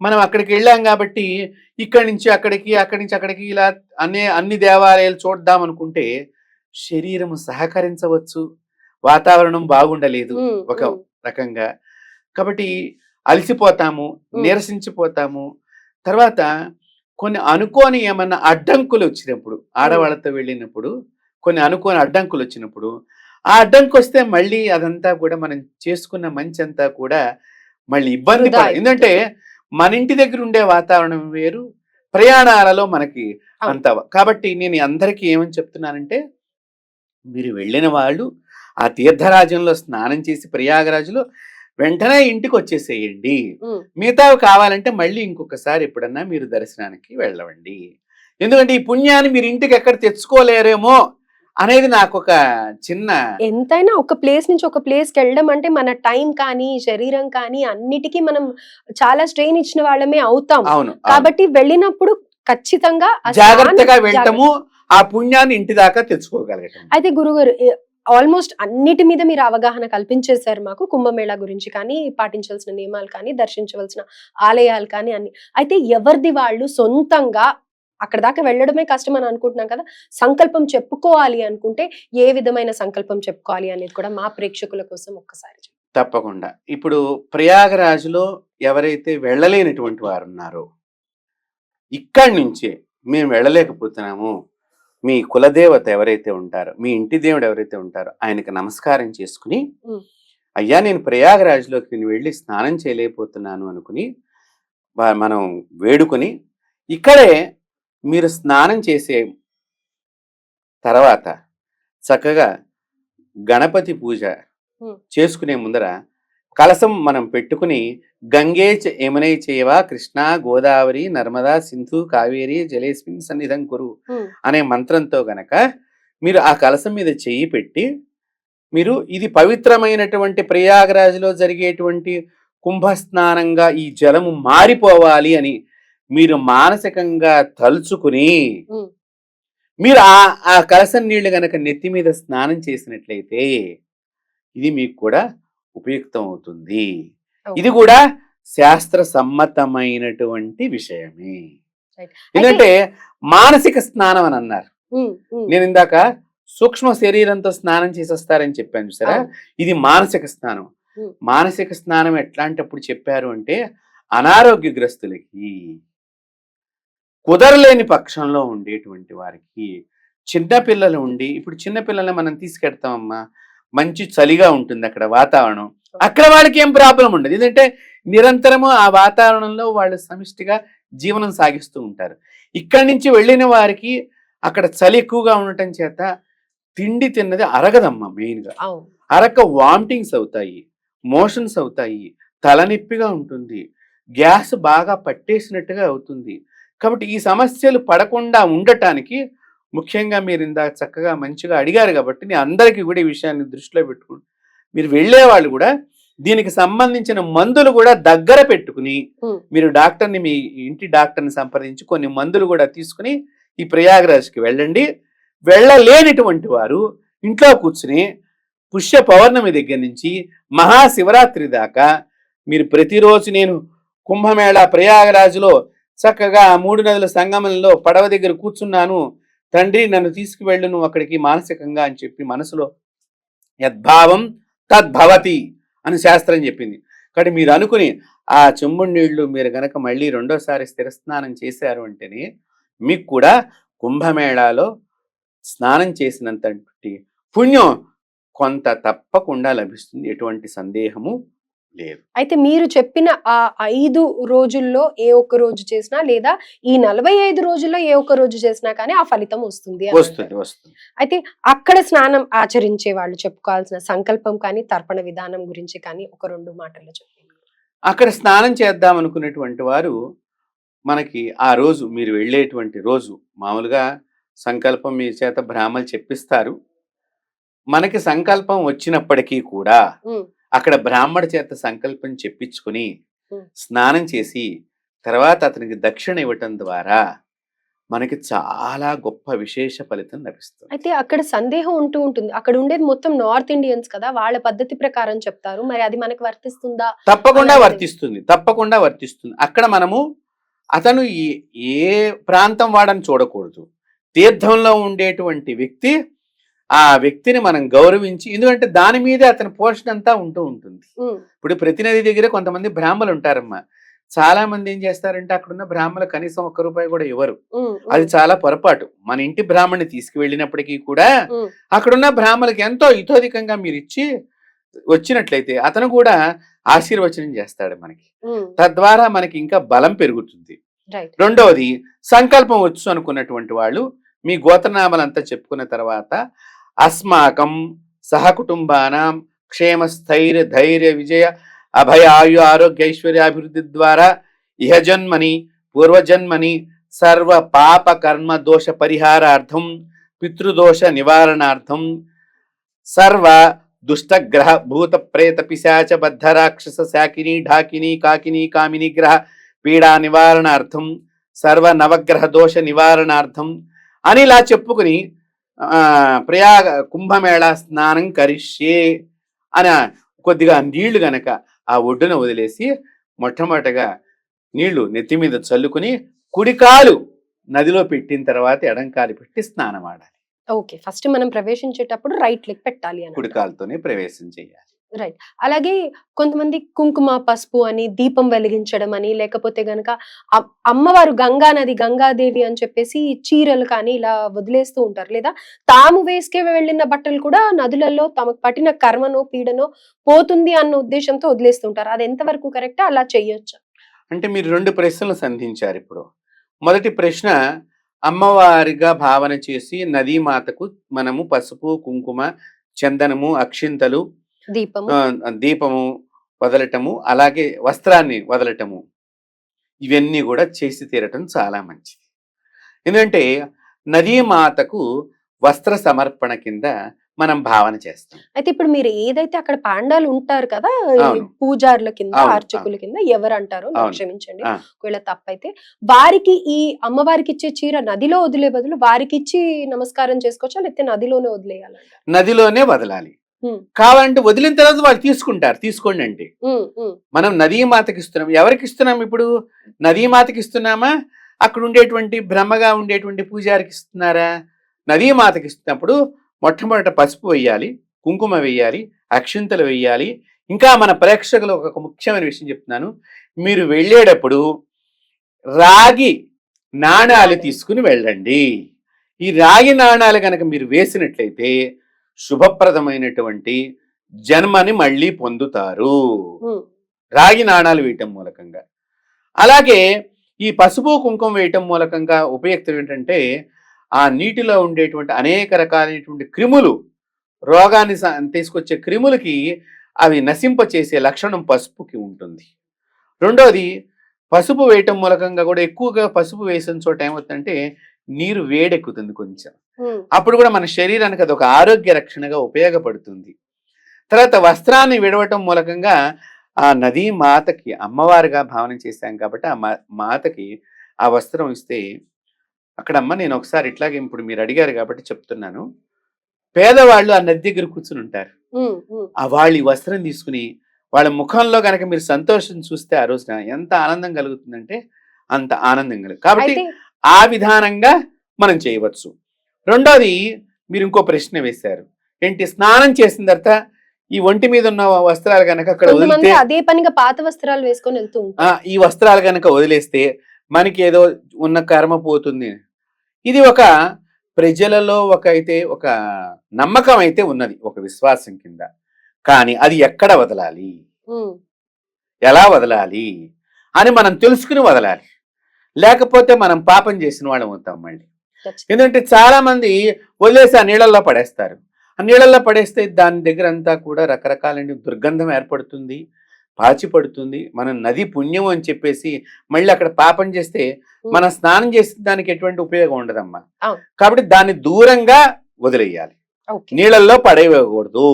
మనం అక్కడికెళ్ళాం గాబట్టి, ఇక్కడి నుంచి అక్కడికి, అక్కడి నుంచి అక్కడికి ఇలా అన్ని దేవాలయాలు చూద్దామనుకుంటే, శరీరము సహకరించవచ్చు. వాతావరణం బాగుండలేదు హ్మ్. ఒక హ్మ్. రకంగా. కాబట్టి అలసిపోతాము, హ్మ్. నీరసించిపోతాము. తర్వాత కొన్ని అనుకోని ఏమన్నా అడ్డంకులొచ్చినప్పుడు, హ్మ్. ఆడవాళ్ళతో వెళ్ళినప్పుడు, కొన్ని అనుకోని అడ్డంకులొచ్చినప్పుడు, ఆ అడ్డంకొస్తే మళ్ళీ అదంతా కూడా మనం చేసుకున్న మంచంతా కూడా మళ్ళీ ఇబ్బంది వృధా ఎందుకంటే అయిపోతుంది. మన ఇంటి దగ్గర ఉండే వాతావరణం వేరు, ప్రయాణాలలో మనకి అవును. అంత కాబట్టి నేను అందరికీ ఏమని చెప్తున్నానంటే, మీరు వెళ్ళిన వాళ్ళు ఆ తీర్థరాజంలో స్నానం చేసి ప్రయాగరాజులో వెంటనే ఇంటికొచ్చేసేయండి. హ్మ్. మిగతావి కావాలంటే మళ్ళీ ఇంకొకసారి ఎప్పుడన్నా మీరు దర్శనానికి వెళ్ళవండి. ఎందుకంటే ఈ పుణ్యాన్ని మీరు ఇంటికి ఎక్కడ తెచ్చుకోలేరేమో అనేది నాకు ఒక చిన్న ఎంతైనా ఒక ప్లేస్ నుంచి ఒక ప్లేస్‌కి వెళ్ళడం అంటే మన టైం కానీ, శరీరం కానీ అన్నిటికి మనం చాలా స్ట్రెయిన్ ఇచ్చిన వాళ్ళమే అవుతాం. అవును. అవును. కాబట్టి వెళ్ళినప్పుడు ఖచ్చితంగా ఆ జాగ్రత్తగా స్నానం వెళ్ళటము, ఆ పుణ్యాన్ని ఇంటి దాకా తెచ్చుకోగలగటం. అయితే గురుగారు ఆల్మోస్ట్ అన్నిటి మీద మీరు అవగాహన కల్పించేశారు మాకు. కుంభమేళా గురించి కానీ, పాటించాల్సిన నియమాలు కానీ, దర్శించవలసిన ఆలయాలు కానీ అన్ని. అయితే ఎవరిది వాళ్ళు సొంతంగా అక్కడి దాకా వెళ్ళడమే కష్టం అని అనుకుంటున్నాం కదా! సంకల్పం చెప్పుకోవాలి అనుకుంటే ఏ విధమైన సంకల్పం చెప్పుకోవాలి అనేది కూడా మా ప్రేక్షకుల కోసం ఒక్కసారి తప్పకుండా. ఇప్పుడు ప్రయాగరాజ్‌లో ఎవరైతే వెళ్ళలేనటువంటి వారున్నారో, ఇక్కడి నుంచే మేము వెళ్ళలేకపోతున్నాము. మీ కులదేవత ఎవరైతే ఉంటారో, మీ ఇంటి దేవుడు ఎవరైతే ఉంటారో ఆయనకి నమస్కారం చేసుకొని, హ్మ్. అయ్యా నేను ప్రయాగరాజ్‌లోకి నేను వెళ్ళి స్నానం చేయలేకపోతున్నాను అనుకుని, మనం వేడుకొని, ఇక్కడే మీరు స్నానం చేసే తర్వాత చక్కగా గణపతి పూజ హ్మ్. చేసుకునే ముందర కలశం మనం పెట్టుకుని గంగే యమునై చేవ కృష్ణ గోదావరి నర్మదా సింధు కావేరి జలేస్మిన్ సన్నిధం కురు హ్మ్. అనే మంత్రంతో గనక మీరు ఆ కలశం మీద చెయ్యి పెట్టి మీరు ఇది పవిత్రమైనటువంటి ప్రయాగరాజులో జరిగేటువంటి కుంభస్నానంగా ఈ జలము మారిపోవాలి అని మీరు మానసికంగా తలుచుకుని హ్మ్. మీరు ఆ కలశం నీళ్లు గనక నెత్తి మీద స్నానం చేసినట్లయితే ఇది మీకు కూడా ఉపయుక్తం అవుతుంది. ఇది ఓకే. కూడా శాస్త్ర సమ్మతమైనటువంటి విషయమే. రైట్. అయితే ఎందుకంటే మానసిక స్నానం అని అన్నారు. హ్మ్. హ్మ్. నేను ఇందాక సూక్ష్మ శరీరంతో స్నానం చేసేస్తారని చెప్పాను చూసారా? అవును. ఇది మానసిక స్నానం. హ్మ్. మానసిక స్నానం ఎట్లాంటప్పుడు చెప్పారు అంటే అనారోగ్యగ్రస్తులకి, కుదరలేని పక్షంలో ఉండేటువంటి వారికి, చిన్న పిల్లలు ఉండి ఇప్పుడు చిన్న పిల్లల్ని మనం తీసుకెడతామమ్మా. మంచి చలిగా ఉంటుంది అక్కడ వాతావరణం. అక్కడ వాళ్ళకి ఏం ప్రాబ్లం ఉండదు. ఎందుకంటే నిరంతరము ఆ వాతావరణంలో వాళ్ళు సమిష్టిగా జీవనం సాగిస్తూ ఉంటారు. ఇక్కడి నుంచి వెళ్ళిన వారికి అక్కడ చలి ఎక్కువగా ఉండటం చేత తిండి తిన్నది అరగదమ్మా మెయిన్‌గా. అవును. అరక్క వామిటింగ్స్ అవుతాయి, మోషన్స్ అవుతాయి, తలనొప్పిగా ఉంటుంది, గ్యాస్ బాగా పట్టేసినట్టుగా అవుతుంది. కాబట్టి ఈ సమస్యలు పడకుండా ఉండటానికి ముఖ్యంగా మీరు ఇందాక చక్కగా మంచిగా అడిగారు కాబట్టి నేను అందరికీ కూడా ఈ విషయాన్ని దృష్టిలో పెట్టుకుని మీరు వెళ్ళేవాళ్ళు కూడా దీనికి సంబంధించిన మందులు కూడా దగ్గర పెట్టుకుని హ్మ్. మీరు డాక్టర్ని మీ ఇంటి డాక్టర్ని సంప్రదించి కొన్ని మందులు కూడా తీసుకుని ఈ ప్రయాగరాజ్కి వెళ్ళండి. వెళ్ళలేనటువంటి వారు ఇంట్లో కూర్చుని పుష్య పౌర్ణమి దగ్గర నుంచి మహాశివరాత్రి దాకా మీరు ప్రతిరోజు నేను కుంభమేళా ప్రయాగరాజులో చక్కగా 3 నదుల సంగమంలో పడవ దగ్గర కూర్చున్నాను, తండ్రి నన్ను తీసుకువెళ్ళు నువ్వు అక్కడికి మానసికంగా అని చెప్పి మనసులో యద్భావం తద్భవతి అని శాస్త్రం చెప్పింది. కాబట్టి మీరు అనుకుని ఆ చెంబుడు నీళ్లు మీరు గనక మళ్ళీ రెండోసారి స్థిరస్నానం చేశారు అంటేనే మీకు కూడా కుంభమేళాలో స్నానం చేసినంతటి పుణ్యం కొంత తప్పకుండా లభిస్తుంది. ఎటువంటి సందేహము లేదు. అయితే మీరు చెప్పిన ఆ 5 రోజుల్లో ఏ ఒక్క రోజు చేసినా లేదా ఈ 45 రోజుల్లో ఏ ఒక్క రోజు చేసినా కానీ ఆ ఫలితం వస్తుంది అని వస్తుంది. అంటారు. వస్తుంది. అయితే అక్కడ స్నానం ఆచరించే వాళ్ళు చెప్పుకోవాల్సిన సంకల్పం కానీ, తర్పణ విధానం గురించి కానీ ఒక 2 మాటల్లో చెప్పండి. అక్కడ స్నానం చేద్దాం అనుకునేటువంటి వారు మనకి ఆ రోజు మీరు వెళ్ళేటువంటి రోజు మామూలుగా సంకల్పం మీ చేత బ్రాహ్మలు చెప్పిస్తారు. మనకి సంకల్పం వచ్చినప్పటికీ కూడా హ్మ్. అక్కడ బ్రాహ్మడి చేత సంకల్పం చెప్పించుకుని హ్మ్. స్నానం చేసి తర్వాత అతనికి దక్షిణ ఇవ్వటం ద్వారా మనకి చాలా గొప్ప విశేష ఫలితం లభిస్తుంది. అయితే అక్కడ సందేహం ఉంటూ ఉంటుంది. అక్కడ ఉండేది మొత్తం నార్త్ ఇండియన్స్ కదా! వాళ్ళ పద్ధతి ప్రకారం చెప్తారు. మరి అది మనకు వర్తిస్తుందా తప్పకుండా అనేది వర్తిస్తుంది. తప్పకుండా వర్తిస్తుంది. అక్కడ మనము అతను ఏ ప్రాంతం వాడని చూడకూడదు. తీర్థంలో ఉండేటువంటి వ్యక్తి, ఆ వ్యక్తిని మనం గౌరవించి ఎందుకంటే దాని మీదే అతని పోషణ అంతా ఉంటూ ఉంటుంది. హ్మ్. ఇప్పుడు ప్రతి నది దగ్గర కొంతమంది బ్రాహ్మలు ఉంటారమ్మా. చాలా మంది ఏం చేస్తారంటే అక్కడున్న బ్రాహ్మలు కనీసం ₹1 కూడా ఇవ్వరు. హ్మ్. అది హ్మ్. చాలా పొరపాటు. మన ఇంటి బ్రాహ్మణ్ణి తీసుకువెళ్ళినప్పటికీ కూడా హ్మ్. అక్కడున్న బ్రాహ్మలకి ఎంతో ఇతోధికంగా మీరిచ్చి వచ్చినట్లయితే అతను కూడా ఆశీర్వచనం చేస్తాడు మనకి. హ్మ్. తద్వారా మనకి ఇంకా బలం పెరుగుతుంది. రైట్. రెండవది సంకల్పం వచ్చు అనుకున్నటువంటి వాళ్ళు మీ గోత్రనామాలంతా చెప్పుకున్న తర్వాత అస్మాకం సహకుటుంబానాం క్షేమ స్థైర్య ధైర్య విజయ అభయ ఆయు ఆరోగ్య ఐశ్వర్యాభివృద్ధి ద్వారా ఇహజన్మని పూర్వజన్మని సర్వ పాప కర్మ దోష పరిహారార్థం పితృదోష నివారణార్థం సర్వ దుష్టగ్రహ భూత ప్రేత పిశాచ బద్ధ రాక్షస శాకిని ఢాకిని కాకిని కామిని గ్రహ పీడా నివారణార్థం సర్వ నవగ్రహ దోష నివారణార్థం అని ఇలా చెప్పుకుని ప్రయాగ కుంభమేళ స్నానం కరిష్యే అని కొద్దిగా నీళ్లు గనక ఆ ఒడ్డున వదిలేసి మొట్టమొదటగా నీళ్లు నెత్తి మీద చల్లుకుని కుడికాలు నదిలో పెట్టిన తర్వాత ఎడంకాలు పెట్టి స్నానం ఆడాలి. ఓకే. ఫస్ట్ మనం ప్రవేశించేటప్పుడు రైట్ లెగ్ పెట్టాలి అని. కుడికాలతోనే ప్రవేశం చేయాలి. రైట్. అలాగే కొంతమంది కుంకుమ, పసుపు అని, దీపం వెలిగించడం అని, లేకపోతే గనక అమ్మవారు గంగా నది, గంగాదేవి అని చెప్పేసి చీరలు కానీ ఇలా వదిలేస్తూ ఉంటారు. లేదా తాము వేసుకే వెళ్ళిన బట్టలు కూడా నదులలో తమకు పట్టిన కర్మనో, పీడనో పోతుంది అన్న ఉద్దేశంతో వదిలేస్తుంటారు. అది ఎంతవరకు కరెక్ట్? అలా చెయ్యొచ్చా? అంటే మీరు 2 ప్రశ్నలు సంధించారు ఇప్పుడు. మొదటి ప్రశ్న, అమ్మవారిగా భావన చేసి నదీమాతకు మనము పసుపు, కుంకుమ, చందనము, అక్షింతలు, దీపము. దీపము వదలటము, అలాగే వస్త్రాన్ని వదలటము, ఇవన్నీ కూడా చేసి తీరటం చాలా మంచిది. ఎందుకంటే నదీమాతకు వస్త్ర సమర్పణ కింద మనం భావన చేస్తాం. అయితే ఇప్పుడు మీరు ఏదైతే అక్కడ పాండాలు ఉంటారు కదా, ఈ అవును. పూజారుల కింద, అవును, అర్చకుల కింద ఎవరంటారో నాకు అవును. క్షమించండి ఆ. ఒకవేళ తప్పైతే, వారికి ఈ అమ్మవారికి ఇచ్చే చీర నదిలో వదిలే బదులు వారికి ఇచ్చి నమస్కారం చేసుకోవచ్చా, లేకపోతే నదిలోనే వదిలేయాలంట? నదిలోనే వదలాలి. కావాలంటే వదిలిన తర్వాత వాళ్ళు తీసుకుంటారు, తీసుకోండి అంటే. మనం నదీమాతకి ఇస్తున్నాం. ఎవరికి ఇస్తున్నాం ఇప్పుడు? నదీమాతకి ఇస్తున్నామా, అక్కడ ఉండేటువంటి బ్రహ్మగా ఉండేటువంటి పూజారికి ఇస్తున్నారా? నదీమాతకి ఇస్తున్నప్పుడు మొట్టమొదట పసుపు వేయాలి, కుంకుమ వేయాలి, అక్షింతలు వేయాలి. ఇంకా మన ప్రేక్షకులు ఒక ముఖ్యమైన విషయం చెప్తున్నాను. మీరు వెళ్ళేటప్పుడు రాగి నాణాలు తీసుకుని వెళ్ళండి. ఈ రాగి నాణాలు కనుక మీరు వేసినట్లయితే శుభప్రదమైనటువంటి జన్మని మళ్ళీ పొందుతారు, రాగి నాణాలు వేయటం మూలకంగా. అలాగే ఈ పసుపు కుంకుమ వేయటం మూలకంగా ఉపయుక్తం ఏంటంటే, ఆ నీటిలో ఉండేటువంటి అనేక రకాలైనటువంటి క్రిములు, రోగాన్ని తీసుకొచ్చే క్రిములకి అవి నశింపచేసే లక్షణం పసుపుకి ఉంటుంది. రెండోది, పసుపు వేయటం మూలకంగా కూడా ఎక్కువగా పసుపు వేసిన చోట ఏమవుతుందంటే నీరు వేడెక్కుతుంది కొంచెం. అప్పుడు కూడా మన శరీరానికి అది ఒక ఆరోగ్య రక్షణగా ఉపయోగపడుతుంది. తర్వాత వస్త్రాన్ని విడవటం మూలకంగా ఆ నదీ మాతకి అమ్మవారిగా భావన చేశాం కాబట్టి ఆ మాతకి ఆ వస్త్రం ఇస్తే, అక్కడమ్మ నేను ఒకసారి ఇట్లాగే ఇప్పుడు మీరు అడిగారు కాబట్టి చెప్తున్నాను, పేదవాళ్ళు ఆ నది దగ్గర కూర్చుని ఉంటారు. ఆ వాళ్ళు ఈ వస్త్రం తీసుకుని వాళ్ళ ముఖంలో కనుక మీరు సంతోషం చూస్తే ఆ రోజున ఎంత ఆనందం కలుగుతుందంటే అంత ఆనందం కలుగు. కాబట్టి ఆ విధానంగా మనం చేయవచ్చు. రెండోది, మీరు ఇంకో ప్రశ్న వేశారు ఏంటి, స్నానం చేసిన తర్వాత ఈ ఒంటి మీద ఉన్న వస్త్రాలు కనుక అక్కడ వదిలితే, అదే పనిగా పాత వస్త్రాలు వేసుకొని వెళ్తూ ఉంటారు. ఈ వస్త్రాలు కనుక వదిలేస్తే మనకి ఏదో ఉన్న కర్మ పోతుంది. ఇది ఒక ప్రజలలో ఒక నమ్మకం అయితే ఉన్నది, ఒక విశ్వాసం కింద. కానీ అది ఎక్కడ వదలాలి, ఎలా వదలాలి అని మనం తెలుసుకుని వదలాలి. లేకపోతే మనం పాపం చేసిన వాళ్ళం అవుతాం మళ్ళీ. ఎందుకంటే చాలా మంది వదిలేసి ఆ నీళ్ళల్లో పడేస్తారు. ఆ నీళ్ళల్లో పడేస్తే దాని దగ్గర అంతా కూడా రకరకాలైన దుర్గంధం ఏర్పడుతుంది, పాచి పడుతుంది. మనం నది పుణ్యం అని చెప్పేసి మళ్ళీ అక్కడ పాపం చేస్తే మనం స్నానం చేసిన దానికి ఎటువంటి ఉపయోగం ఉండదమ్మా. కాబట్టి దాన్ని దూరంగా వదిలేయాలి, నీళ్ళల్లో పడేయకూడదు.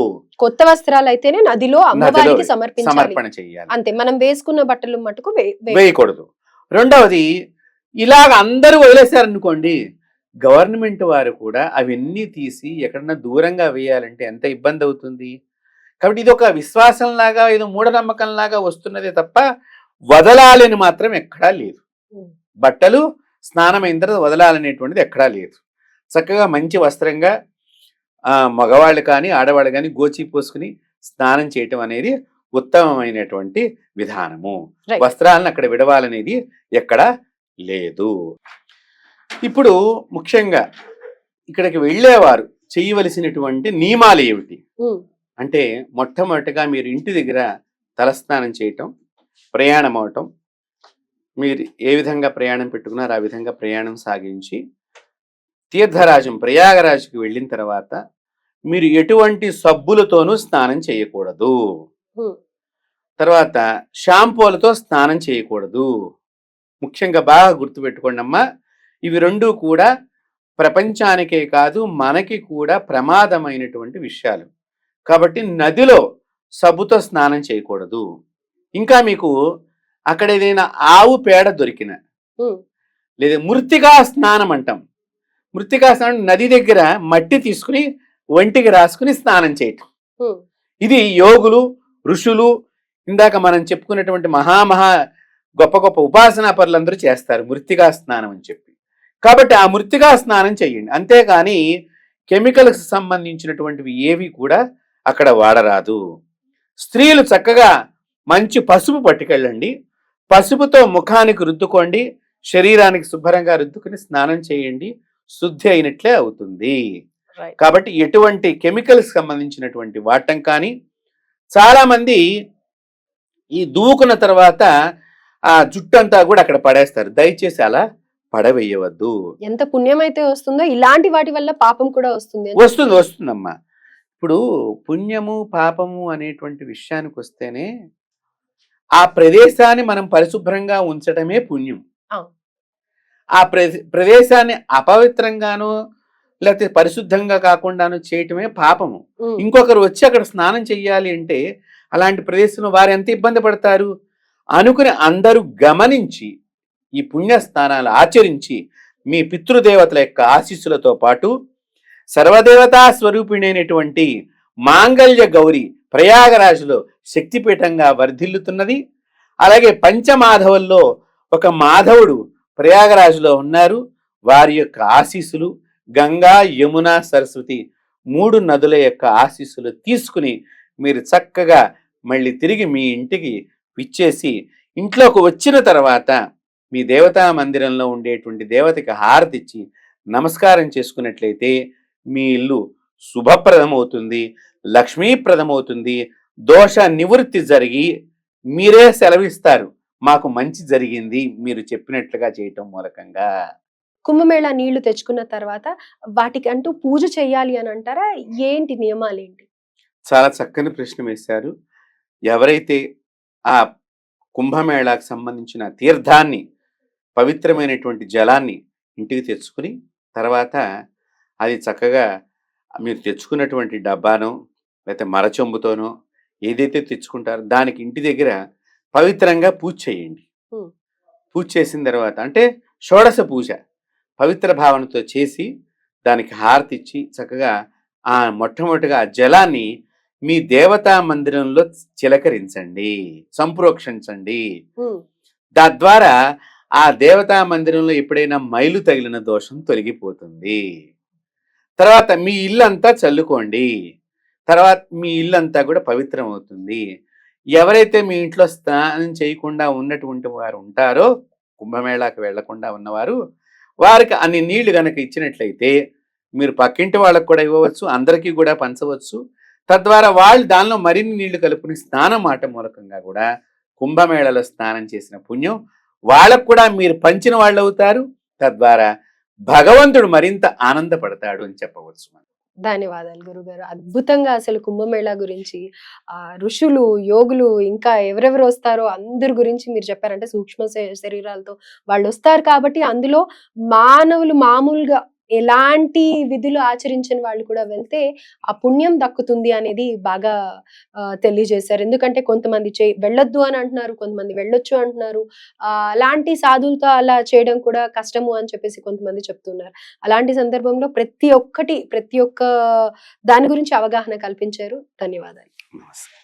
కొత్త వస్త్రాలు అయితేనే నదిలో అమ్మవారికి సమర్పణ చేయాలి, అంతే. మనం వేసుకున్న బట్టలు మటుకు వేయకూడదు. రెండవది, ఇలాగ అందరూ వదిలేశారనుకోండి, గవర్నమెంట్ వారు కూడా అవన్నీ తీసి ఎక్కడన్నా దూరంగా వేయాలంటే ఎంత ఇబ్బంది అవుతుంది. కాబట్టి ఇది ఒక విశ్వాసంలాగా, ఏదో మూఢనమ్మకంలాగా వస్తున్నదే తప్ప వదలాలని మాత్రం ఎక్కడా లేదు. బట్టలు స్నానమైన తర్వాత వదలాలనేటువంటిది ఎక్కడా లేదు. చక్కగా మంచి వస్త్రంగా మగవాళ్ళు కానీ ఆడవాళ్ళు కానీ గోచి పోసుకుని స్నానం చేయటం అనేది ఉత్తమమైనటువంటి విధానము. వస్త్రాలను అక్కడ విడవాలనేది ఎక్కడా లేదు. ఇప్పుడు ముఖ్యంగా ఇక్కడికి వెళ్ళేవారు చేయవలసినటువంటి నియమాలు ఏమిటి అంటే, మొట్టమొదటిగా మీరు ఇంటి దగ్గర తలస్నానం చేయటం, ప్రయాణం అవటం, మీరు ఏ విధంగా ప్రయాణం పెట్టుకున్నారో ఆ విధంగా ప్రయాణం సాగించి తీర్థరాజం ప్రయాగరాజుకి వెళ్ళిన తర్వాత మీరు ఎటువంటి సబ్బులతోనూ స్నానం చేయకూడదు. తర్వాత షాంపూలతో స్నానం చేయకూడదు. ముఖ్యంగా బాగా గుర్తుపెట్టుకోండి అమ్మా, ఇవి రెండు కూడా ప్రపంచానికే కాదు మనకి కూడా ప్రమాదమైనటువంటి విషయాలు. కాబట్టి నదిలో సబ్బుతో స్నానం చేయకూడదు. ఇంకా మీకు అక్కడ ఏదైనా ఆవు పేడ దొరికిన, ఉమ్, లేదా మృత్తికా స్నానం అంటాం. మృత్తికా స్నానం నది దగ్గర మట్టి తీసుకుని ఒంటికి రాసుకుని స్నానం చేయటం. ఉమ్, ఇది యోగులు, ఋషులు, ఇందాక మనం చెప్పుకున్నటువంటి మహా గొప్ప గొప్ప ఉపాసనా పరులందరూ చేస్తారు మృత్తికా స్నానం అని చెప్పి. కాబట్టి ఆ మృత్తికా స్నానం చేయండి. అంతేగాని కెమికల్స్ సంబంధించినటువంటివి ఏవి కూడా అక్కడ వాడరాదు. స్త్రీలు చక్కగా మంచి పసుపు పట్టుకెళ్ళండి. పసుపుతో ముఖానికి రుద్దుకోండి, శరీరానికి శుభ్రంగా రుద్దుకుని స్నానం చేయండి, శుద్ధి అయినట్లే అవుతుంది. రైట్. కాబట్టి ఎటువంటి కెమికల్స్ సంబంధించినటువంటి వాడటం కానీ, చాలా మంది ఈ దూకున్న తర్వాత ఆ జుట్టు అంతా కూడా అక్కడ పడేస్తారు. దయచేసి అలా పడవేయవద్దు. ఎంత పుణ్యం అయితే వస్తుందో ఇలాంటి వాటి వల్ల పాపం కూడా వస్తుంది అని వస్తుంది, చెప్తున్నారు. వస్తుందమ్మా. ఇప్పుడు పుణ్యము పాపము అనేటువంటి విషయానికి వస్తేనే ఆ ప్రదేశాన్ని మనం పరిశుభ్రంగా ఉంచడమే పుణ్యం. ఆ, ఆ ప్రదేశాన్ని అపవిత్రంగానో లేకపోతే పరిశుద్ధంగా కాకుండానో చేయటమే పాపము. ఉమ్, ఇంకొకరు వచ్చి అక్కడ స్నానం చెయ్యాలి అంటే అలాంటి ప్రదేశంలో వారు ఎంత ఇబ్బంది పడతారు అనుకుని అందరూ గమనించి ఈ పుణ్య స్నానాలు ఆచరించి మీ పితృదేవతల యొక్క ఆశీస్సులతో పాటు సర్వదేవతా స్వరూపిణైనటువంటి మాంగళ్య గౌరి ప్రయాగరాజులో శక్తిపీఠంగా వర్ధిల్లుతున్నది. అలాగే పంచమాధవుల్లో ఒక మాధవుడు ప్రయాగరాజులో ఉన్నారు. వారి యొక్క ఆశీస్సులు, గంగా, యమున, సరస్వతి 3 నదుల యొక్క ఆశీస్సులు తీసుకుని మీరు చక్కగా మళ్ళీ తిరిగి మీ ఇంటికి విచ్చేసి, ఇంట్లోకి వచ్చిన తర్వాత మీ దేవతా మందిరంలో ఉండేటువంటి దేవతకి హారతిచ్చి నమస్కారం చేసుకున్నట్లయితే మీ ఇల్లు శుభప్రదమవుతుంది, లక్ష్మీప్రదమవుతుంది. దోష నివృత్తి జరిగి మీరే సెలవిస్తారు, మాకు మంచి జరిగింది మీరు చెప్పినట్లుగా చేయటం మూలకంగా. కుంభమేళా నీళ్లు తెచ్చుకున్న తర్వాత వాటికి అంటూ పూజ చెయ్యాలి అని అంటారా? ఏంటి నియమాలేంటి? చాలా చక్కని ప్రశ్న వేశారు. ఎవరైతే ఆ కుంభమేళాకు సంబంధించిన తీర్థాన్ని, పవిత్రమైనటువంటి జలాన్ని ఇంటికి తెచ్చుకుని తర్వాత అది చక్కగా మీరు తెచ్చుకున్నటువంటి డబ్బానో లేకపోతే మరచెంబుతోనో ఏదైతే తెచ్చుకుంటారో దానికి ఇంటి దగ్గర పవిత్రంగా పూజ చేయండి. ఉమ్, పూజ చేసిన తర్వాత అంటే షోడశ పూజ పవిత్ర భావనతో చేసి దానికి హారతి ఇచ్చి చక్కగా ఆ మొట్టమొదటిగా ఆ జలాన్ని మీ దేవతా మందిరంలో చిలకరించండి, సంప్రోక్షించండి. ఉమ్, తద్వారా ఆ దేవతా మందిరంలో ఎప్పుడైనా మైలు తగిలిన దోషం తొలగిపోతుంది. తర్వాత మీ ఇల్లంతా చల్లుకోండి. తర్వాత మీ ఇల్లంతా కూడా పవిత్రం అవుతుంది. ఎవరైతే మీ ఇంట్లో స్నానం చేయకుండా ఉన్నటువంటి వారు ఉంటారో, కుంభమేళాకు వెళ్లకుండా ఉన్నవారు, వారికి అన్ని నీళ్లు గనక ఇచ్చినట్లయితే మీరు పక్కింటి వాళ్ళకు కూడా ఇవ్వవచ్చు, అందరికీ కూడా పంచవచ్చు. తద్వారా వాళ్ళు దానిలో మరిన్ని నీళ్లు కలుపుని స్నానం ఆట మూలకంగా కూడా కుంభమేళలో స్నానం చేసిన పుణ్యం వాళ్ళకు కూడా మీరు పంచిన వాళ్ళు అవుతారు. తద్వారా భగవంతుడు మరింత ఆనందపడతాడు అని చెప్పవచ్చు. ధన్యవాదాలు గురుగారు. అద్భుతంగా అసలు కుంభమేళా గురించి ఋషులు, యోగులు ఇంకా ఎవరెవరు వస్తారో అందరి గురించి మీరు చెప్పారంటే సూక్ష్మ శరీరాలతో వాళ్ళు వస్తారు కాబట్టి అందులో మానవులు మామూలుగా ఎలాంటి విధులు ఆచరించిన వాళ్ళు కూడా వెళ్తే ఆ పుణ్యం దక్కుతుంది అనేది బాగా తెలియజేశారు. ఎందుకంటే కొంతమంది వెళ్ళొద్దు అని అంటున్నారు, కొంతమంది వెళ్ళొచ్చు అంటున్నారు. అలాంటి సాధువులతో అలా చేయడం కూడా కష్టము అని చెప్పేసి కొంతమంది చెప్తున్నారు. అలాంటి సందర్భంలో ప్రతి ఒక్క దాని గురించి అవగాహన కల్పించారు. ధన్యవాదాలు. నమస్తే.